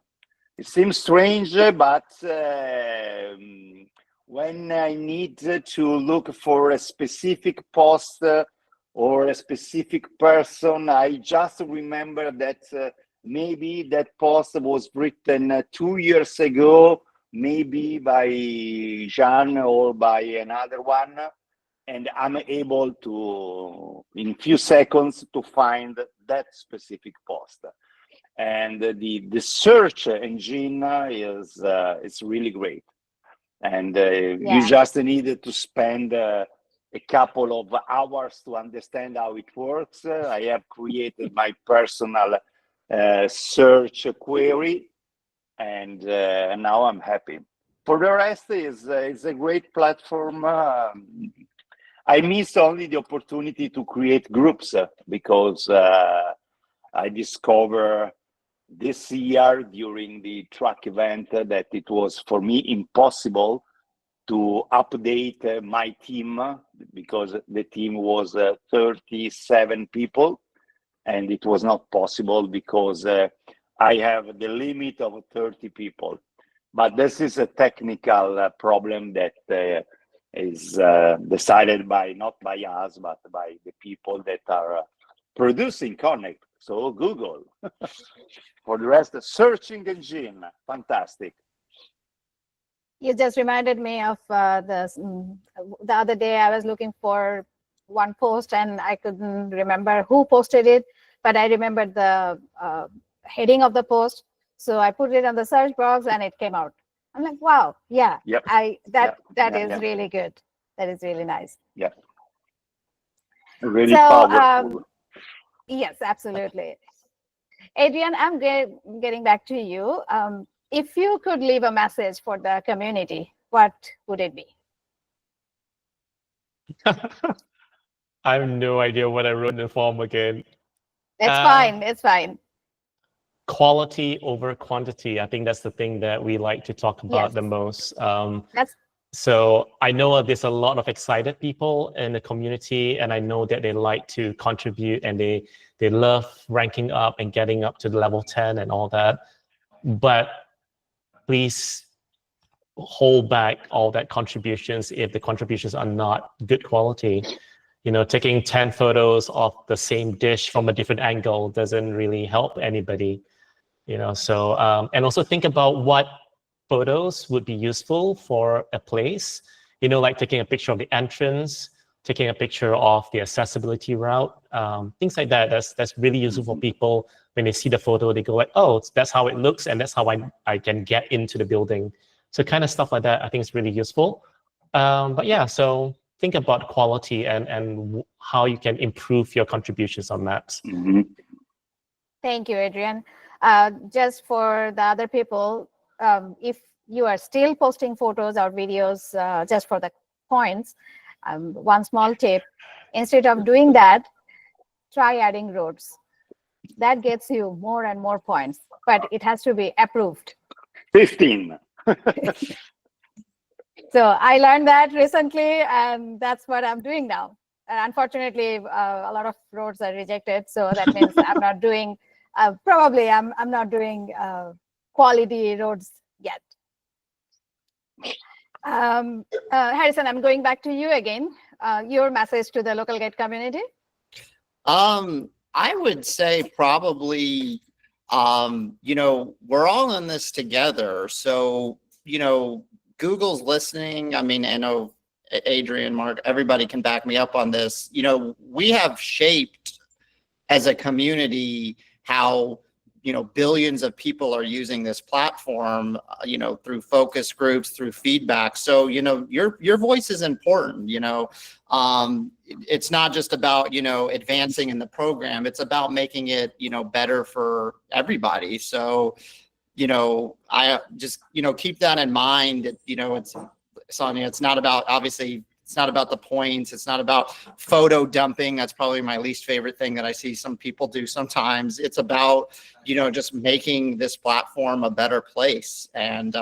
It seems strange, but when I need to look for a specific post or a specific person, I just remember that maybe that post was written 2 years ago, maybe by Jean or by another one, and I'm able to, in few seconds, to find that specific post. And the search engine is really great, and you just needed to spend a couple of hours to understand how it works. I have created my personal search query, and now I'm happy. For the rest, it's a great platform. I miss only the opportunity to create groups because I discovered this year during the track event that it was for me impossible to update my team because the team was 37 people, and it was not possible because I have the limit of 30 people. But this is a technical problem that is decided by not by us but by the people that are producing Connect, so Google. For the rest, the searching engine, fantastic. You just reminded me of the other day I was looking for one post and I couldn't remember who posted it, but I remembered the heading of the post. So I put it on the search box and it came out. I'm like, wow, yeah, Yep. That is Yeah. really good. That is really nice. Yeah. Really So, powerful. Yes, absolutely. Adrian, I'm getting back to you. If you could leave a message for the community, what would it be? I have no idea what I wrote in the form again. It's fine. It's fine. Quality over quantity. I think that's the thing that we like to talk about the most. So I know there's a lot of excited people in the community, and I know that they like to contribute and they love ranking up and getting up to the level 10 and all that. But please hold back all that contributions if the contributions are not good quality. You know, taking 10 photos of the same dish from a different angle doesn't really help anybody. You know, so and also think about what photos would be useful for a place. You know, like taking a picture of the entrance, taking a picture of the accessibility route, things like that. That's really useful for people. When they see the photo, they go like, oh, that's how it looks, and that's how I can get into the building. So kind of stuff like that, I think is really useful. But yeah, so think about quality and how you can improve your contributions on maps. Mm-hmm. Thank you, Adrian. Just for the other people, if you are still posting photos or videos just for the points, one small tip, instead of doing that, try adding roads. That gets you more and more points, but it has to be approved. 15. So I learned that recently, and that's what I'm doing now. And unfortunately, a lot of roads are rejected, so that means I'm not doing. Probably I'm not doing quality roads yet. Harrison, I'm going back to you again. Your message to the local guide community? I would say probably, you know, we're all in this together. So, you know, Google's listening. I mean, I know Adrian, Mark, everybody can back me up on this. You know, we have shaped as a community how, you know, billions of people are using this platform, you know, through focus groups, through feedback. So, you know, your voice is important. You know, it's not just about, you know, advancing in the program. It's about making it, you know, better for everybody. So, you know, I just, you know, keep that in mind. You know, it's, Sonia, it's not about, obviously, it's not about the points. It's not about photo dumping. That's probably my least favorite thing that I see some people do sometimes. It's about, you know, just making this platform a better place. And,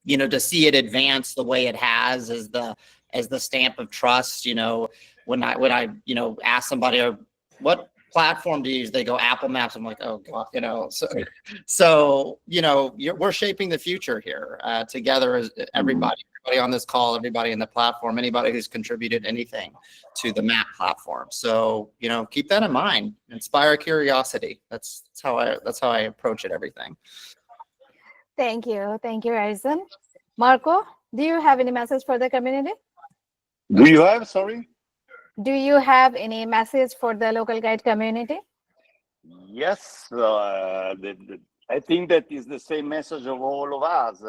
you know, to see it advance the way it has as the stamp of trust. You know, when I, you know, ask somebody, what platform to use, they go Apple Maps. I'm like, oh God, you know, so you know, we're shaping the future here together as everybody on this call, everybody in the platform, anybody who's contributed anything to the map platform. So, you know, keep that in mind. Inspire curiosity. That's how I approach it. Everything. Thank you, Harrison. Marco, do you have any message for the community? Do you have? Sorry. Do you have any message for the local guide community? Yes, I think that is the same message of all of us.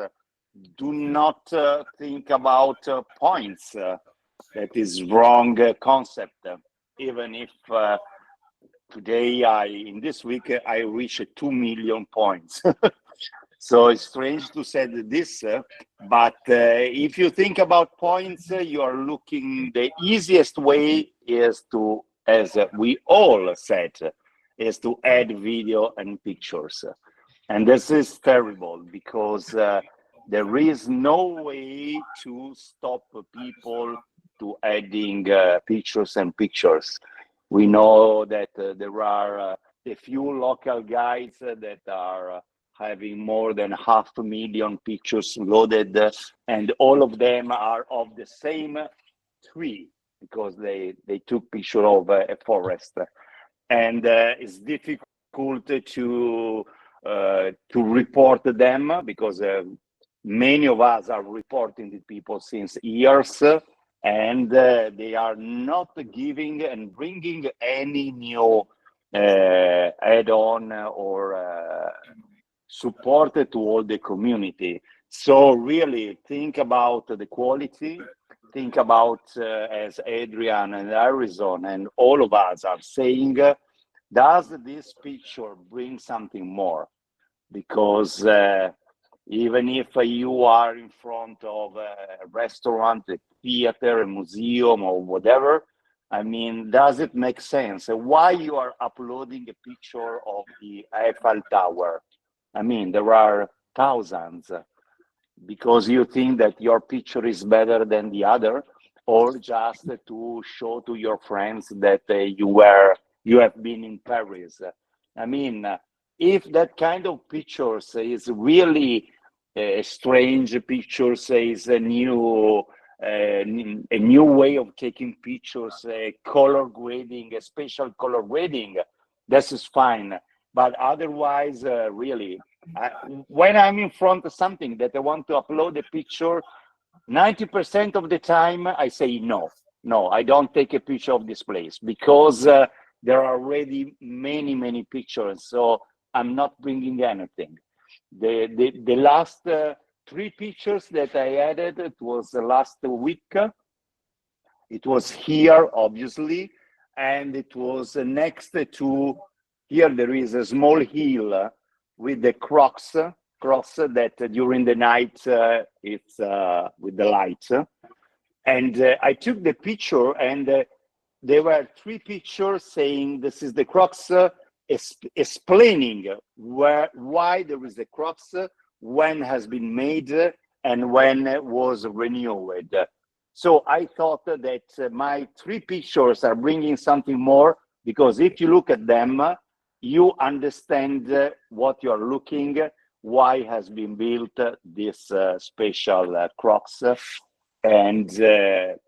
Do not think about points. That is wrong concept. Even if today, in this week, I reached 2 million points. So it's strange to say this, but if you think about points, you are looking, the easiest way is to, as we all said, is to add video and pictures. And this is terrible because there is no way to stop people to adding pictures and pictures. We know that there are a few local guides that are having more than 500,000 pictures loaded, and all of them are of the same tree because they took picture of a forest, and it's difficult to report them because many of us are reporting the people since years, and they are not giving and bringing any new add-on or support to all the community. So really think about the quality, think about, as Adrian and Harrison and all of us are saying, does this picture bring something more? Because even if you are in front of a restaurant, a theater, a museum, or whatever, I mean, does it make sense? Why you are uploading a picture of the Eiffel Tower? I mean, there are thousands, because you think that your picture is better than the other, or just to show to your friends that you have been in Paris. I mean, if that kind of pictures is really strange pictures, is a new way of taking pictures, color grading, a special color grading, this is fine. But otherwise, really, when I'm in front of something that I want to upload a picture, 90% of the time I say no, I don't take a picture of this place because there are already many pictures, so I'm not bringing anything. The last 3 pictures that I added, it was the last week. It was here, obviously, and it was next to, here there is a small hill with the crocs that during the night it's with the lights. And I took the picture, and there were 3 pictures saying this is the crocs, explaining why there is a crocs, when has been made, and when it was renewed. So I thought that my 3 pictures are bringing something more, because if you look at them, you understand what you are looking, why has been built this special crocs, and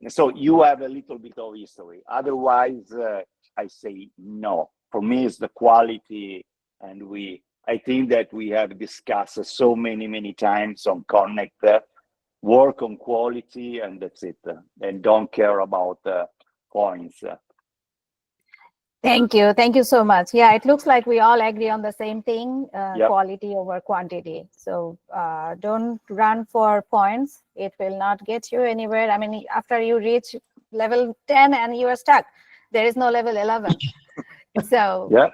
so you have a little bit of history. Otherwise, I say no. For me, it's the quality, and I think that we have discussed so many times on Connect. work on quality, and that's it, and don't care about points. Thank you so much. Yeah, it looks like we all agree on the same thing, Yep. quality over quantity. So don't run for points. It will not get you anywhere. I mean, after you reach level 10 and you are stuck, there is no level 11. So Yeah.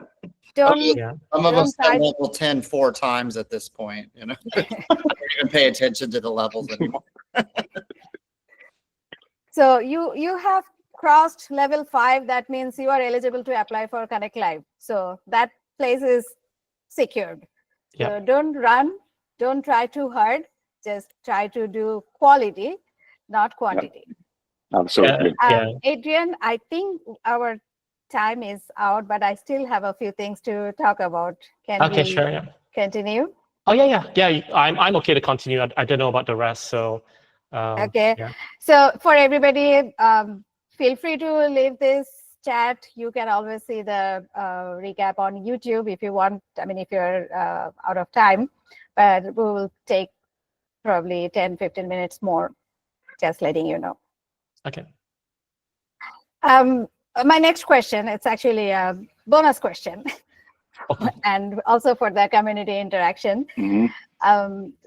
don't, Yeah. Some of us try at level 10 4 times at this point, you know. I don't even pay attention to the levels anymore. So you have crossed level 5. That means you are eligible to apply for Connect Live. So that place is secured. Yeah. So don't run, don't try too hard. Just try to do quality, not quantity. Absolutely. Adrian, I think our time is out, but I still have a few things to talk about. Can Okay, we sure. Yeah. continue? Oh yeah. I'm okay to continue. I don't know about the rest, so. Okay. Yeah. So for everybody, feel free to leave this chat. You can always see the recap on YouTube if you want. I mean, if you're out of time, but we will take probably 10-15 minutes more, just letting you know. Okay. My next question, it's actually a bonus question, Okay. and also for the community interaction. Mhm.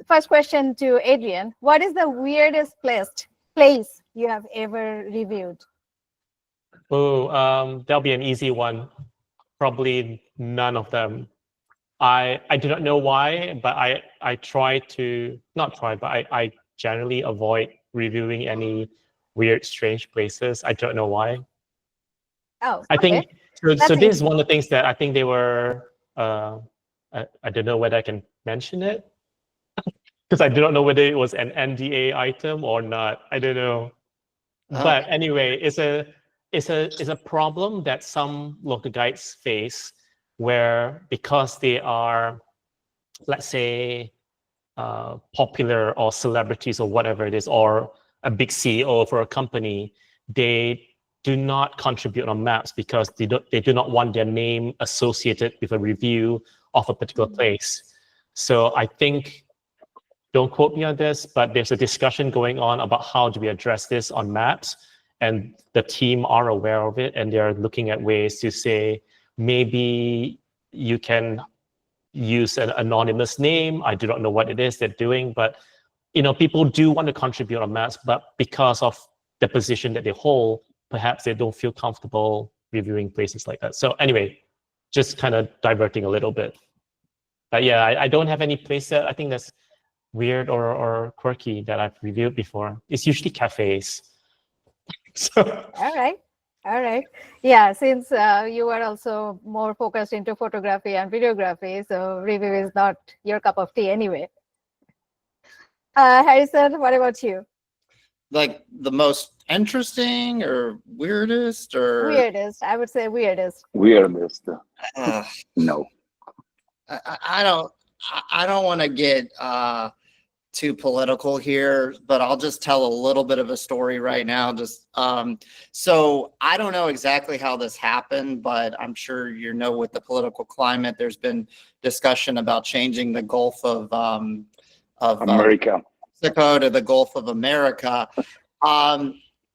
First question to Adrian: what is the weirdest place you have ever reviewed? Oh, that'll be an easy one. Probably none of them. I do not know why, but I try to not try, but I generally avoid reviewing any weird, strange places. I don't know why. Oh, I okay. think so. That's So this is easy. one of the things that I think they were. I don't know whether I can mention it because I do not know whether it was an NDA item or not. I don't know. But anyway, it's a problem that some local guides face, where because they are, let's say, popular or celebrities or whatever it is, or a big CEO for a company, they do not contribute on maps because they do not want their name associated with a review of a particular place. So I think, don't quote me on this, but there's a discussion going on about how do we address this on maps, and the team are aware of it, and they're looking at ways to say maybe you can use an anonymous name. I do not know what it is they're doing, but people do want to contribute on maps, but because of the position that they hold, perhaps they don't feel comfortable reviewing places like that. So anyway, just kind of diverting a little bit. But yeah, I don't have any place that I think that's weird or quirky that I've reviewed before. It's usually cafes. So All right. Yeah, since you are also more focused into photography and videography, so review is not your cup of tea anyway. Harrison, what about you? Like the most interesting or weirdest or Weirdest, I would say weirdest. Weirdest. uh, No. I don't want to get too political here, but I'll just tell a little bit of a story right now. Just so I don't know exactly how this happened, but I'm sure with the political climate, there's been discussion about changing the Gulf of America. Mexico to the Gulf of America.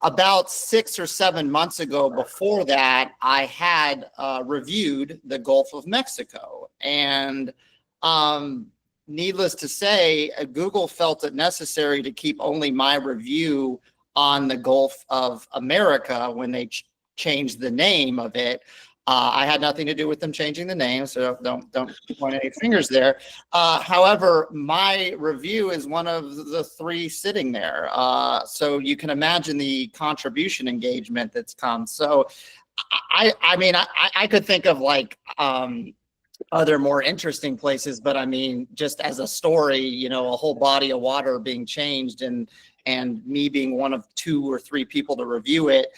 About 6 or 7 months ago, before that, I had reviewed the Gulf of Mexico, and needless to say, Google felt it necessary to keep only my review on the Gulf of America when they changed the name of it. I had nothing to do with them changing the name, so don't point any fingers there. However, my review is one of the 3 sitting there. So you can imagine the contribution engagement that's come. So I mean, I could think of like other more interesting places, but I mean, just as a story, a whole body of water being changed and me being one of 2 or 3 people to review it,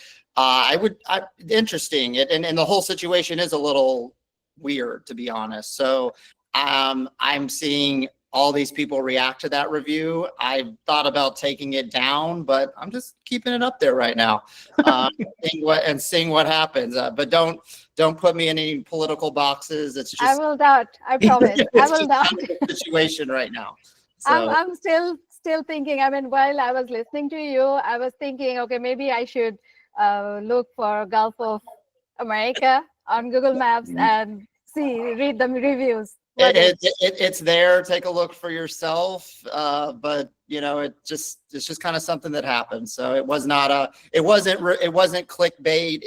interesting. And the whole situation is a little weird, to be honest. So I'm seeing all these people react to that review. I thought about taking it down, but I'm just keeping it up there right now, seeing what happens. But don't put me in any political boxes. It's just I will not. I promise. I will not. Situation right now. So I'm still still thinking, I mean, while I was listening to you, I was thinking, okay, maybe I should look for Gulf of America on Google Maps and read the reviews. It's there. Take a look for yourself. But it's just kind of something that happened. So it wasn't clickbait.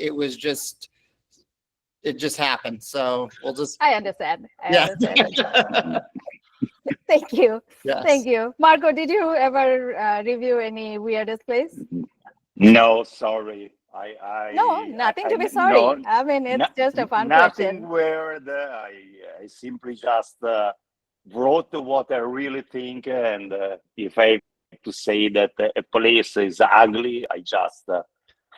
It just happened. So we'll just. I understand. Understand. Thank you. Yes. Thank you. Marco, did you ever review any weirdest place? No, sorry. No, nothing to be sorry. No, I mean, it's just a fun nothing question. weird. I simply just wrote what I really think, and if I have to say that a place is ugly, I just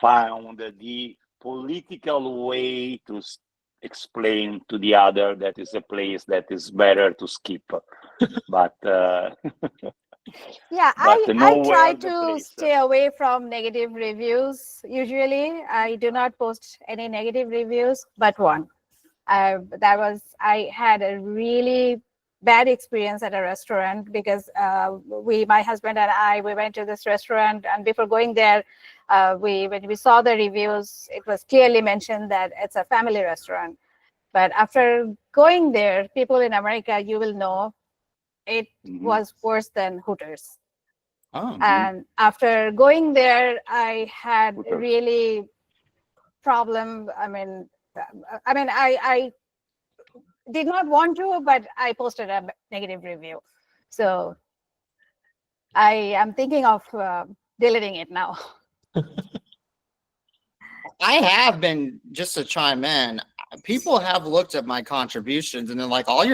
found the political way to explain to the other that is a place that is better to skip. But yeah, but I try the to place. stay away from negative reviews. Usually, I do not post any negative reviews, but one. I had a really bad experience at a restaurant because my husband and I, we went to this restaurant, and before going there, when we saw the reviews, it was clearly mentioned that it's a family restaurant. But after going there, people in America, you will know, it was worse than Hooters. Oh. And after going there, I had a really problem. I mean, I did not want to, but I posted a negative review. So I am thinking of deleting it now. I have been, just to chime in, people have looked at my contributions and they're like, all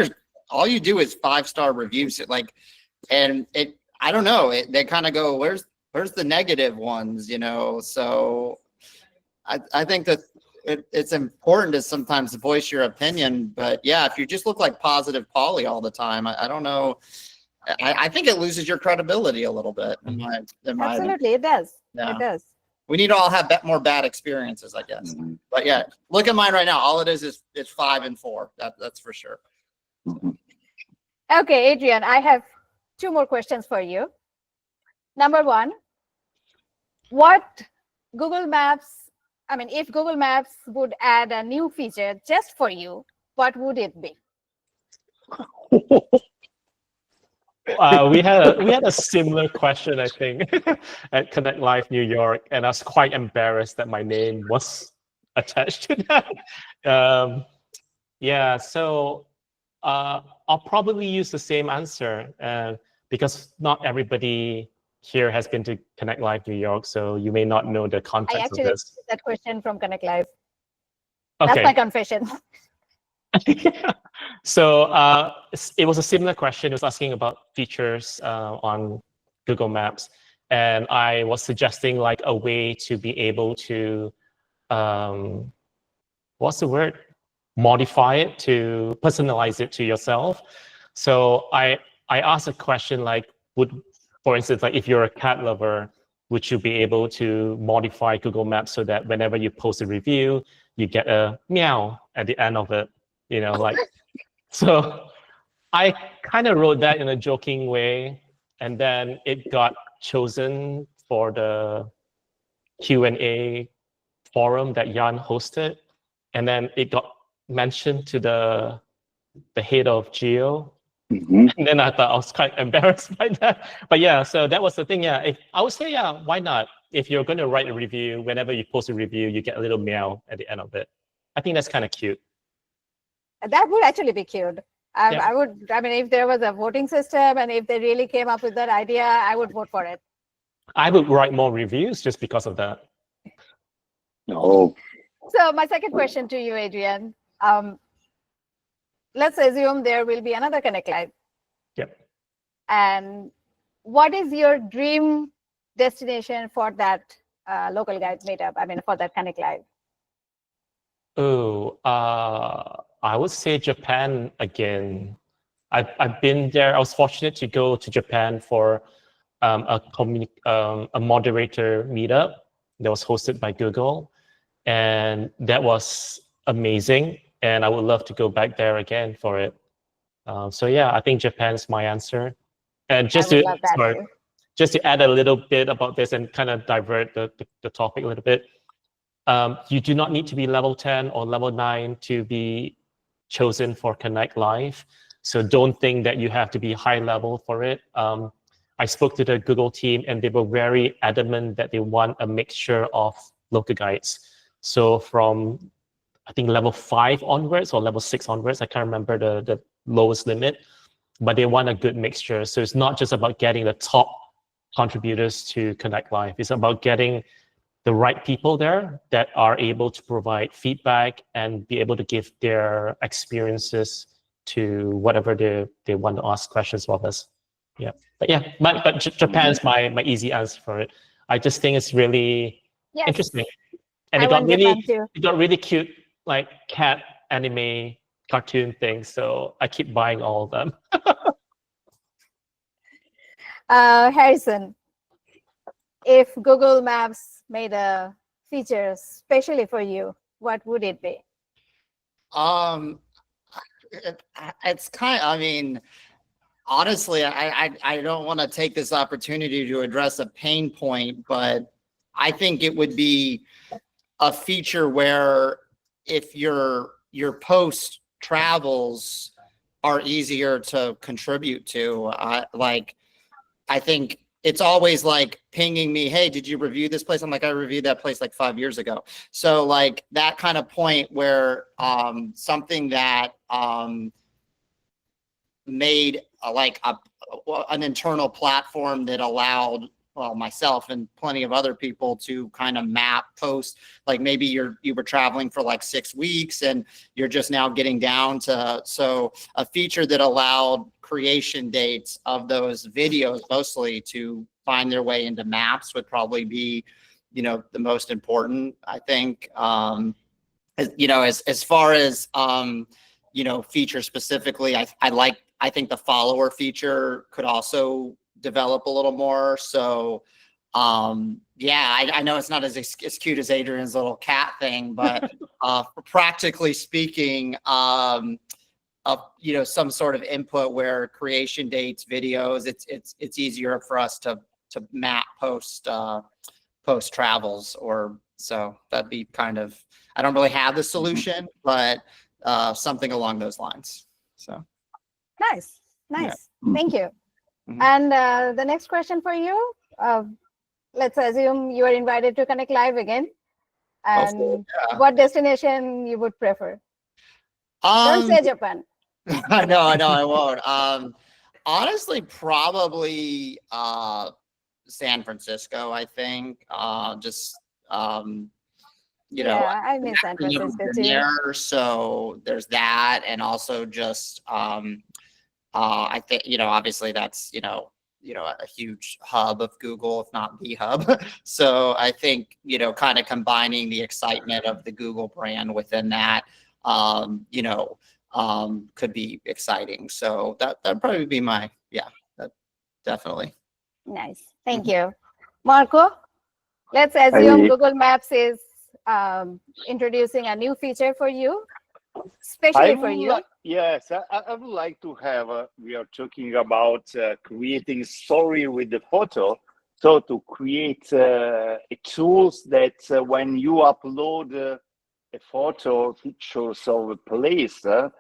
you do is 5-star reviews. I don't know. They kind of go, where's the negative ones, So I think that it's important to sometimes voice your opinion, but yeah, if you just look like positive Polly all the time, I don't know. I think it loses your credibility a little bit. Absolutely, it does. Yeah. It does. We need to all have more bad experiences, I guess. But yeah, look at mine right now. All it is 5 and 4. That's for sure. Okay, Adrian, I have 2 more questions for you. Number 1, what Google Maps, if Google Maps would add a new feature just for you, what would it be? We had a similar question, I think, at Connect Live New York, and I was quite embarrassed that my name was attached to that. Yeah, so I'll probably use the same answer because not everybody here has been to Connect Live New York, so you may not know the context I of actually this. that question from Connect Live. Okay. That's my confession. So it was a similar question. It was asking about features on Google Maps, and I was suggesting like a way to be able to, what's the word? Modify it, to personalize it to yourself. So I asked a question like, for instance, like if you're a cat lover, would you be able to modify Google Maps so that whenever you post a review, you get a meow at the end of it? So I kind of wrote that in a joking way, and then it got chosen for the Q&A forum that Jan hosted, and then it got mentioned to the head of Geo. And then I thought I was quite embarrassed by that. But yeah, so that was the thing. Yeah, I would say, yeah, why not? If you're going to write a review, whenever you post a review, you get a little meow at the end of it. I think that's kind of cute. That would actually be cute. Yeah. If there was a voting system and if they really came up with that idea, I would vote for it. I would write more reviews just because of that. No. So my second question to you, Adrian, let's assume there will be another Connect Live. Yep. And what is your dream destination for that local guides meetup? For that Connect Live? Oh, I would say Japan again. I've been there. I was fortunate to go to Japan for a moderator meetup that was hosted by Google, and that was amazing. And I would love to go back there again for it. So yeah, I think Japan's my answer. And just I would love that sorry, too. just to add a little bit about this and kind of divert the topic a little bit, you do not need to be level 10 or level 9 to be chosen for Connect Live. So don't think that you have to be high level for it. I spoke to the Google team and they were very adamant that they want a mixture of local guides. So from, I think, level 5 onwards or level 6 onwards, I can't remember the lowest limit, but they want a good mixture. So it's not just about getting the top contributors to Connect Live. It's about getting the right people there that are able to provide feedback and be able to give their experiences to whatever they want to ask questions of us. Yeah, but Japan's my easy answer for it. I just think it's really interesting, and it got really cute, like cat anime cartoon things. So I keep buying all of them. Harrison, if Google Maps made a feature especially for you, what would it be? It's kind of, I mean, honestly, I don't want to take this opportunity to address a pain point, but I think it would be a feature where if your post travels are easier to contribute to, like, I think it's always like pinging me, hey, did you review this place? I'm like, I reviewed that place like 5 years ago. So like that kind of point where something that made like an internal platform that allowed, well, myself and plenty of other people to kind of map posts. Like maybe you were traveling for like 6 weeks and you're just now getting down to, so a feature that allowed creation dates of those videos mostly to find their way into maps would probably be, you know, the most important, I think. You know, as far as, you know, feature specifically, I think the follower feature could also develop a little more. So yeah, I know it's not as cute as Adrian's little cat thing, but practically speaking, you know, some sort of input where creation dates, videos, it's easier for us to map post travels, or so that'd be kind of, I don't really have the solution, but something along those lines. So nice. Thank you. And the next question for you, let's assume you are invited to Connect Live again, and what destination you would prefer? Don't say Japan. I know, I won't. Honestly, probably San Francisco, I think. Just you know, I miss San Francisco too. There, so there's that, and also just I think, you know, obviously that's, you know, a huge hub of Google, if not the hub. So I think, you know, kind of combining the excitement of the Google brand within that, you know, could be exciting. So that'd probably be my, that definitely. Nice. Thank you. Marco, let's assume Google Maps is introducing a new feature for you, especially for you. Yes, I would like to have, we are talking about creating story with the photo. So to create tools that when you upload a photo, pictures of a place, the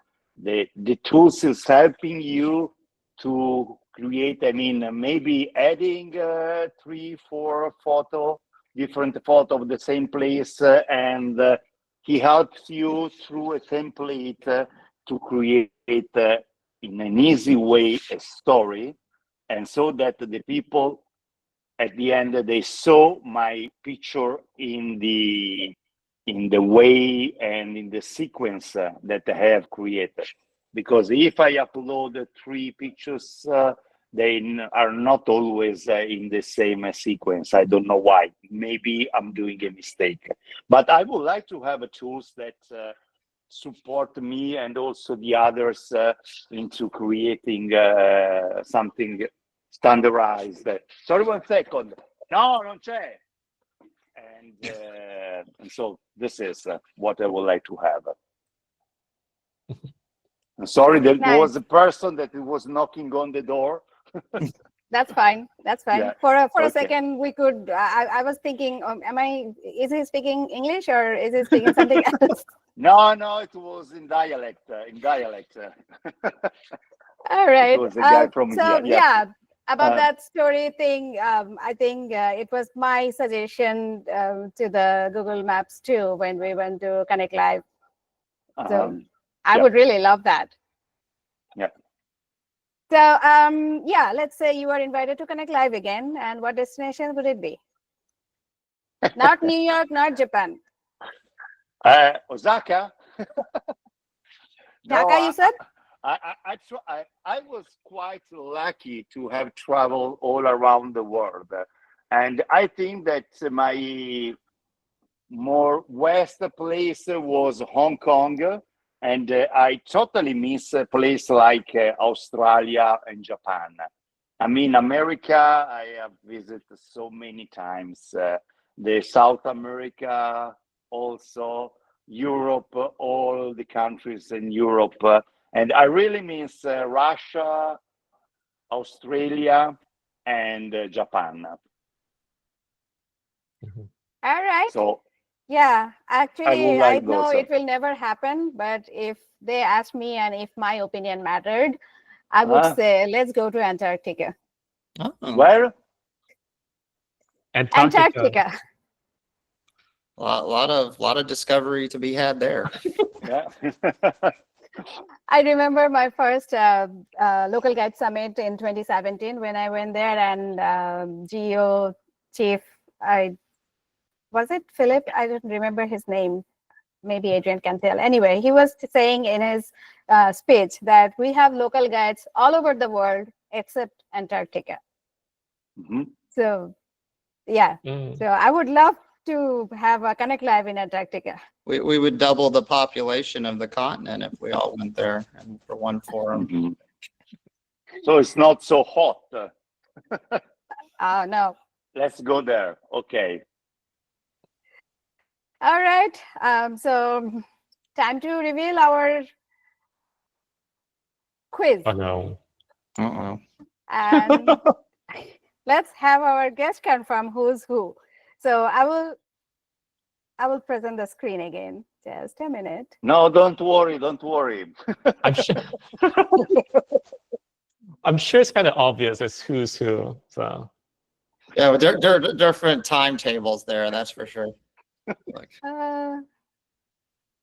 tools is helping you to create, I mean, maybe adding 3-4 different photo of the same place, and he helps you through a template to create in an easy way a story, and so that the people at the end they saw my picture in the way and in the sequence that I have created. Because if I upload 3 pictures, they are not always in the same sequence. I don't know why. Maybe I'm doing a mistake. But I would like to have tools that support me and also the others into creating something standardized. Sorry, 1 second. No, non c'è. And so this is what I would like to have. I'm sorry, there was a person that was knocking on the door. That's fine. That's fine. Yeah. For a Okay. second, we could. I was thinking, is he speaking English or is he speaking something else? No, it was in dialect. All right. It was a guy from so India. Yeah. about that story thing, I think it was my suggestion to the Google Maps too when we went to Connect Live. So I yeah. would really love that. Yeah. So yeah, let's say you are invited to Connect Live again, and what destination would it be? Not New York, not Japan. Osaka. Dhaka, you said? I was quite lucky to have traveled all around the world, and I think that my more west place was Hong Kong, and I totally miss a place like Australia and Japan. I mean, America, I have visited so many times. The South America, also Europe, all the countries in Europe. And I really miss Russia, Australia, and Japan. All right. So yeah, actually, I like know those. it will never happen, but if they asked me and if my opinion mattered, I would say, let's go to Antarctica. Where? Antarctica. A lot of discovery to be had there. Yeah. I remember my first local guide summit in 2017 when I went there, and Geo chief, was it Philip? I don't remember his name. Maybe Adrian can tell. Anyway, he was saying in his speech that we have local guides all over the world except Antarctica. So, yeah. So I would love to have a Connect Live in Antarctica. We would double the population of the continent if we all went there and for one forum. So it's not so hot. No. Let's go there. Okay. All right. So time to reveal our quiz. Oh no. Uh-oh. And let's have our guest confirm who's who. So I will present the screen again. Just a minute. No, don't worry. Don't worry. I'm sure it's kind of obvious as who's who. So Yeah, but there are different timetables there. That's for sure.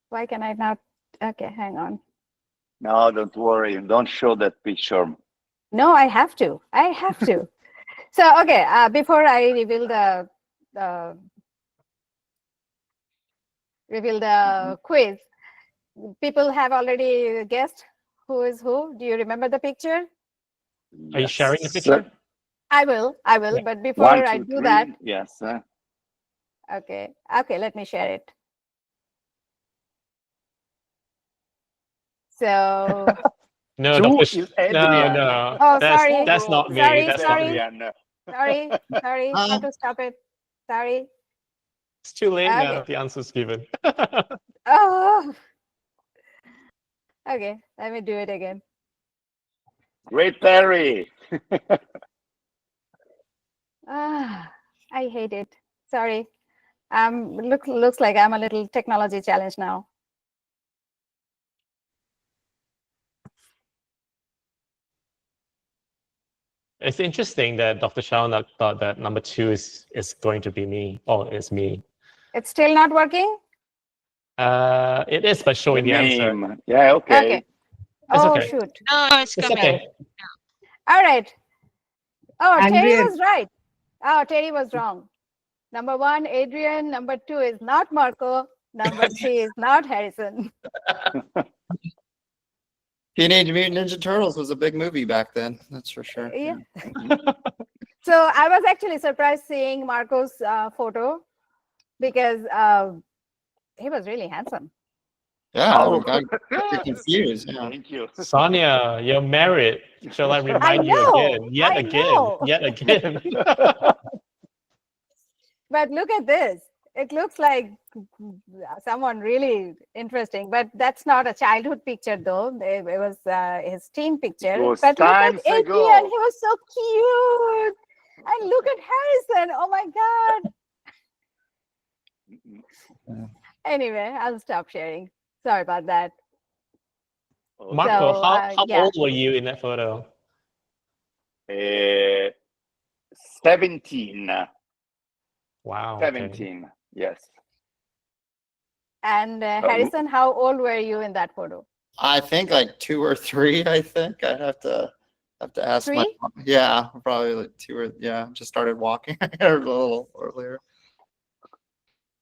Why can I not? Okay, hang on. No, don't worry. Don't show that picture. No, I have to. I have to. So, okay, before I reveal the quiz, people have already guessed who is who. Do you remember the picture? Are you sharing the picture? I will, Yeah. but before 1, 2, I do 3. that, Yes. okay, let me share it. So, No, Two Dr. is Adrian. No. Oh, that's, sorry. That's not me. Sorry, That's sorry. not me. sorry, have to stop it. Sorry. It's too late Okay. now. The answer's given. Oh. Okay, let me do it again. Great Terry. I hate it. Sorry. Looks like I'm a little technology challenged now. It's interesting that Dr. Shauna thought that number 2 is going to be me, or is me. It's still not working? It is by showing the answer. Name. Yeah, okay. It's Oh, okay. shoot. No, it's It's coming. okay. All right. Oh, Terry Adrian. was right. Oh, Terry was wrong. Number 1, Adrian. Number 2 is not Marco. Number 3 is not Harrison. Teenage Mutant Ninja Turtles was a big movie back then. That's for sure. Yeah. So I was actually surprised seeing Marco's photo because he was really handsome. Yeah, Oh. I got confused. Yeah. Thank you. Sonia, you're married. Shall I remind you know, again? Yet I know. again. But look at this. It looks like someone really interesting, but that's not a childhood picture though. It was his teen picture. was But look at times Adrian, ago. he was so cute. And look at Harrison. Oh my God. Anyway, I'll stop sharing. Sorry about that. Marco, So, how yeah. old were you in that photo? 17. Wow. Okay. 17. Yes. And Harrison, how old were you in that photo? I think like 2 or 3. I think I'd have to ask 3? my mom. Yeah, probably like 2 or just started walking a little earlier.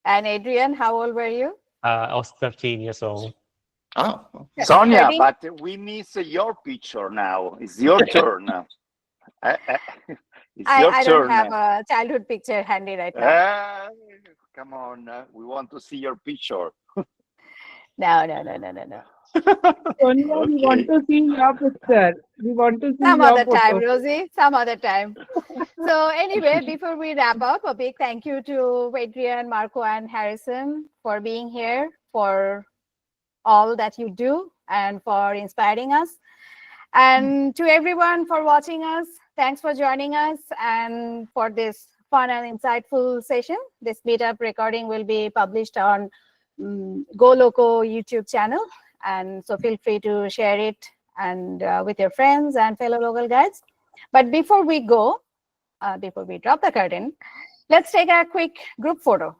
And Adrian, how old were you? I was 13 years old. Oh, Sonia, 13? but we miss your picture now. It's your turn. It's your I turn. don't have a childhood picture handy right now. Come on, we want to see your picture. No. Sonia, we want to see your picture. We want to see Some your other time, photo. Rosie. Some other time. So anyway, before we wrap up, a big thank you to Adrian, Marco, and Harrison for being here, for all that you do, and for inspiring us. And to everyone for watching us, thanks for joining us and for this fun and insightful session. This meetup recording will be published on Go Loco YouTube channel. And so feel free to share it and with your friends and fellow local guides. But before we go, before we drop the curtain, let's take a quick group photo.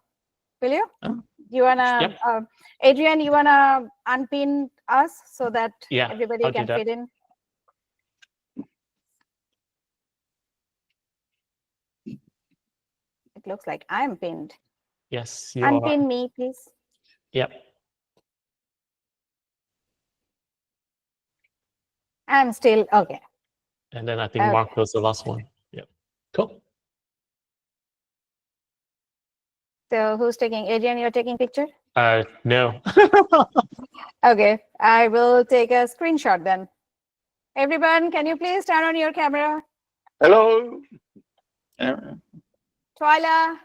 Will you? Oh. You wanna, Yep. Adrian, you wanna unpin us so that everybody I'll do can that. fit in? It looks like I'm pinned. Yes, you Unpin are. me, please. Yep. I'm still okay. And then I think Okay. Marco's the last one. Yep. Cool. So who's taking? Adrian, you're taking picture? No. Okay, I will take a screenshot then. Everyone, can you please turn on your camera? Hello. Twyla,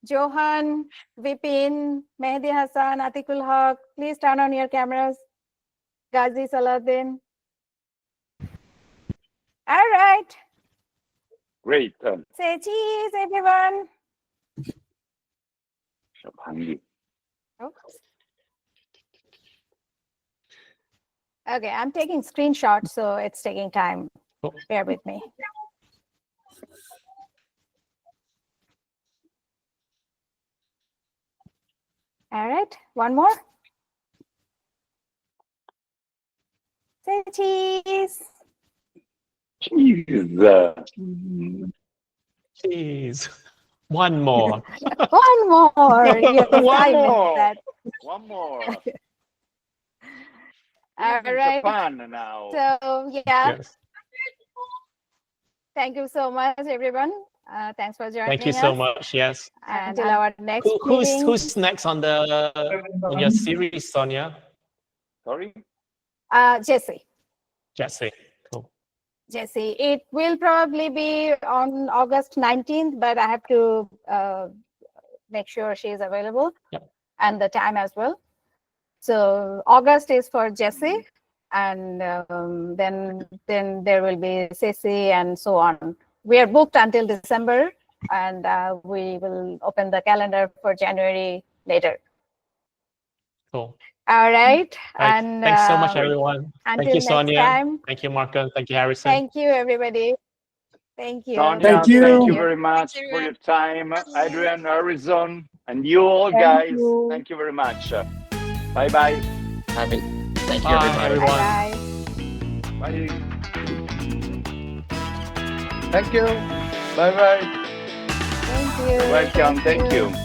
Johan, Vipin, Mehdi Hassan, Atikul Haq, please turn on your cameras. Ghazi Saladdin. All right. Great. Say cheese, everyone. Hungry. Oops. Okay, I'm taking screenshots, so it's taking time. Cool. Bear with me. All right, one more. Say cheese. Cheese. Jeez. One more. One more. Yes, One I missed more. that. One more. All We're in right. Japan now. So yeah, Yes. thank you so much, everyone. Thanks for joining Thank you so us. much. Yes. Until our next meeting. Who's next on your series, Sonia? Sorry? Jesse. Jesse. Cool. Jesse. It will probably be on August 19th, but I have to make sure she is available. Yep. And the time as well. So August is for Jesse, and then there will be Ceci and so on. We are booked until December, and we will open the calendar for January later. Cool. All right. Right. And thanks so much, everyone. until Thank you, next Sonia. time. Thank you, Marco. Thank you, Harrison. Thank you, everybody. Thank you. Sonia, Thank you. thank you very much for your time. Adrian, Harrison, and you all Thank guys, you. thank you very much. Bye-bye. Happy. Thank you, Bye, everybody. everyone. Bye-bye. Bye. Thank you. Bye-bye. Thank you. Welcome. Thank you.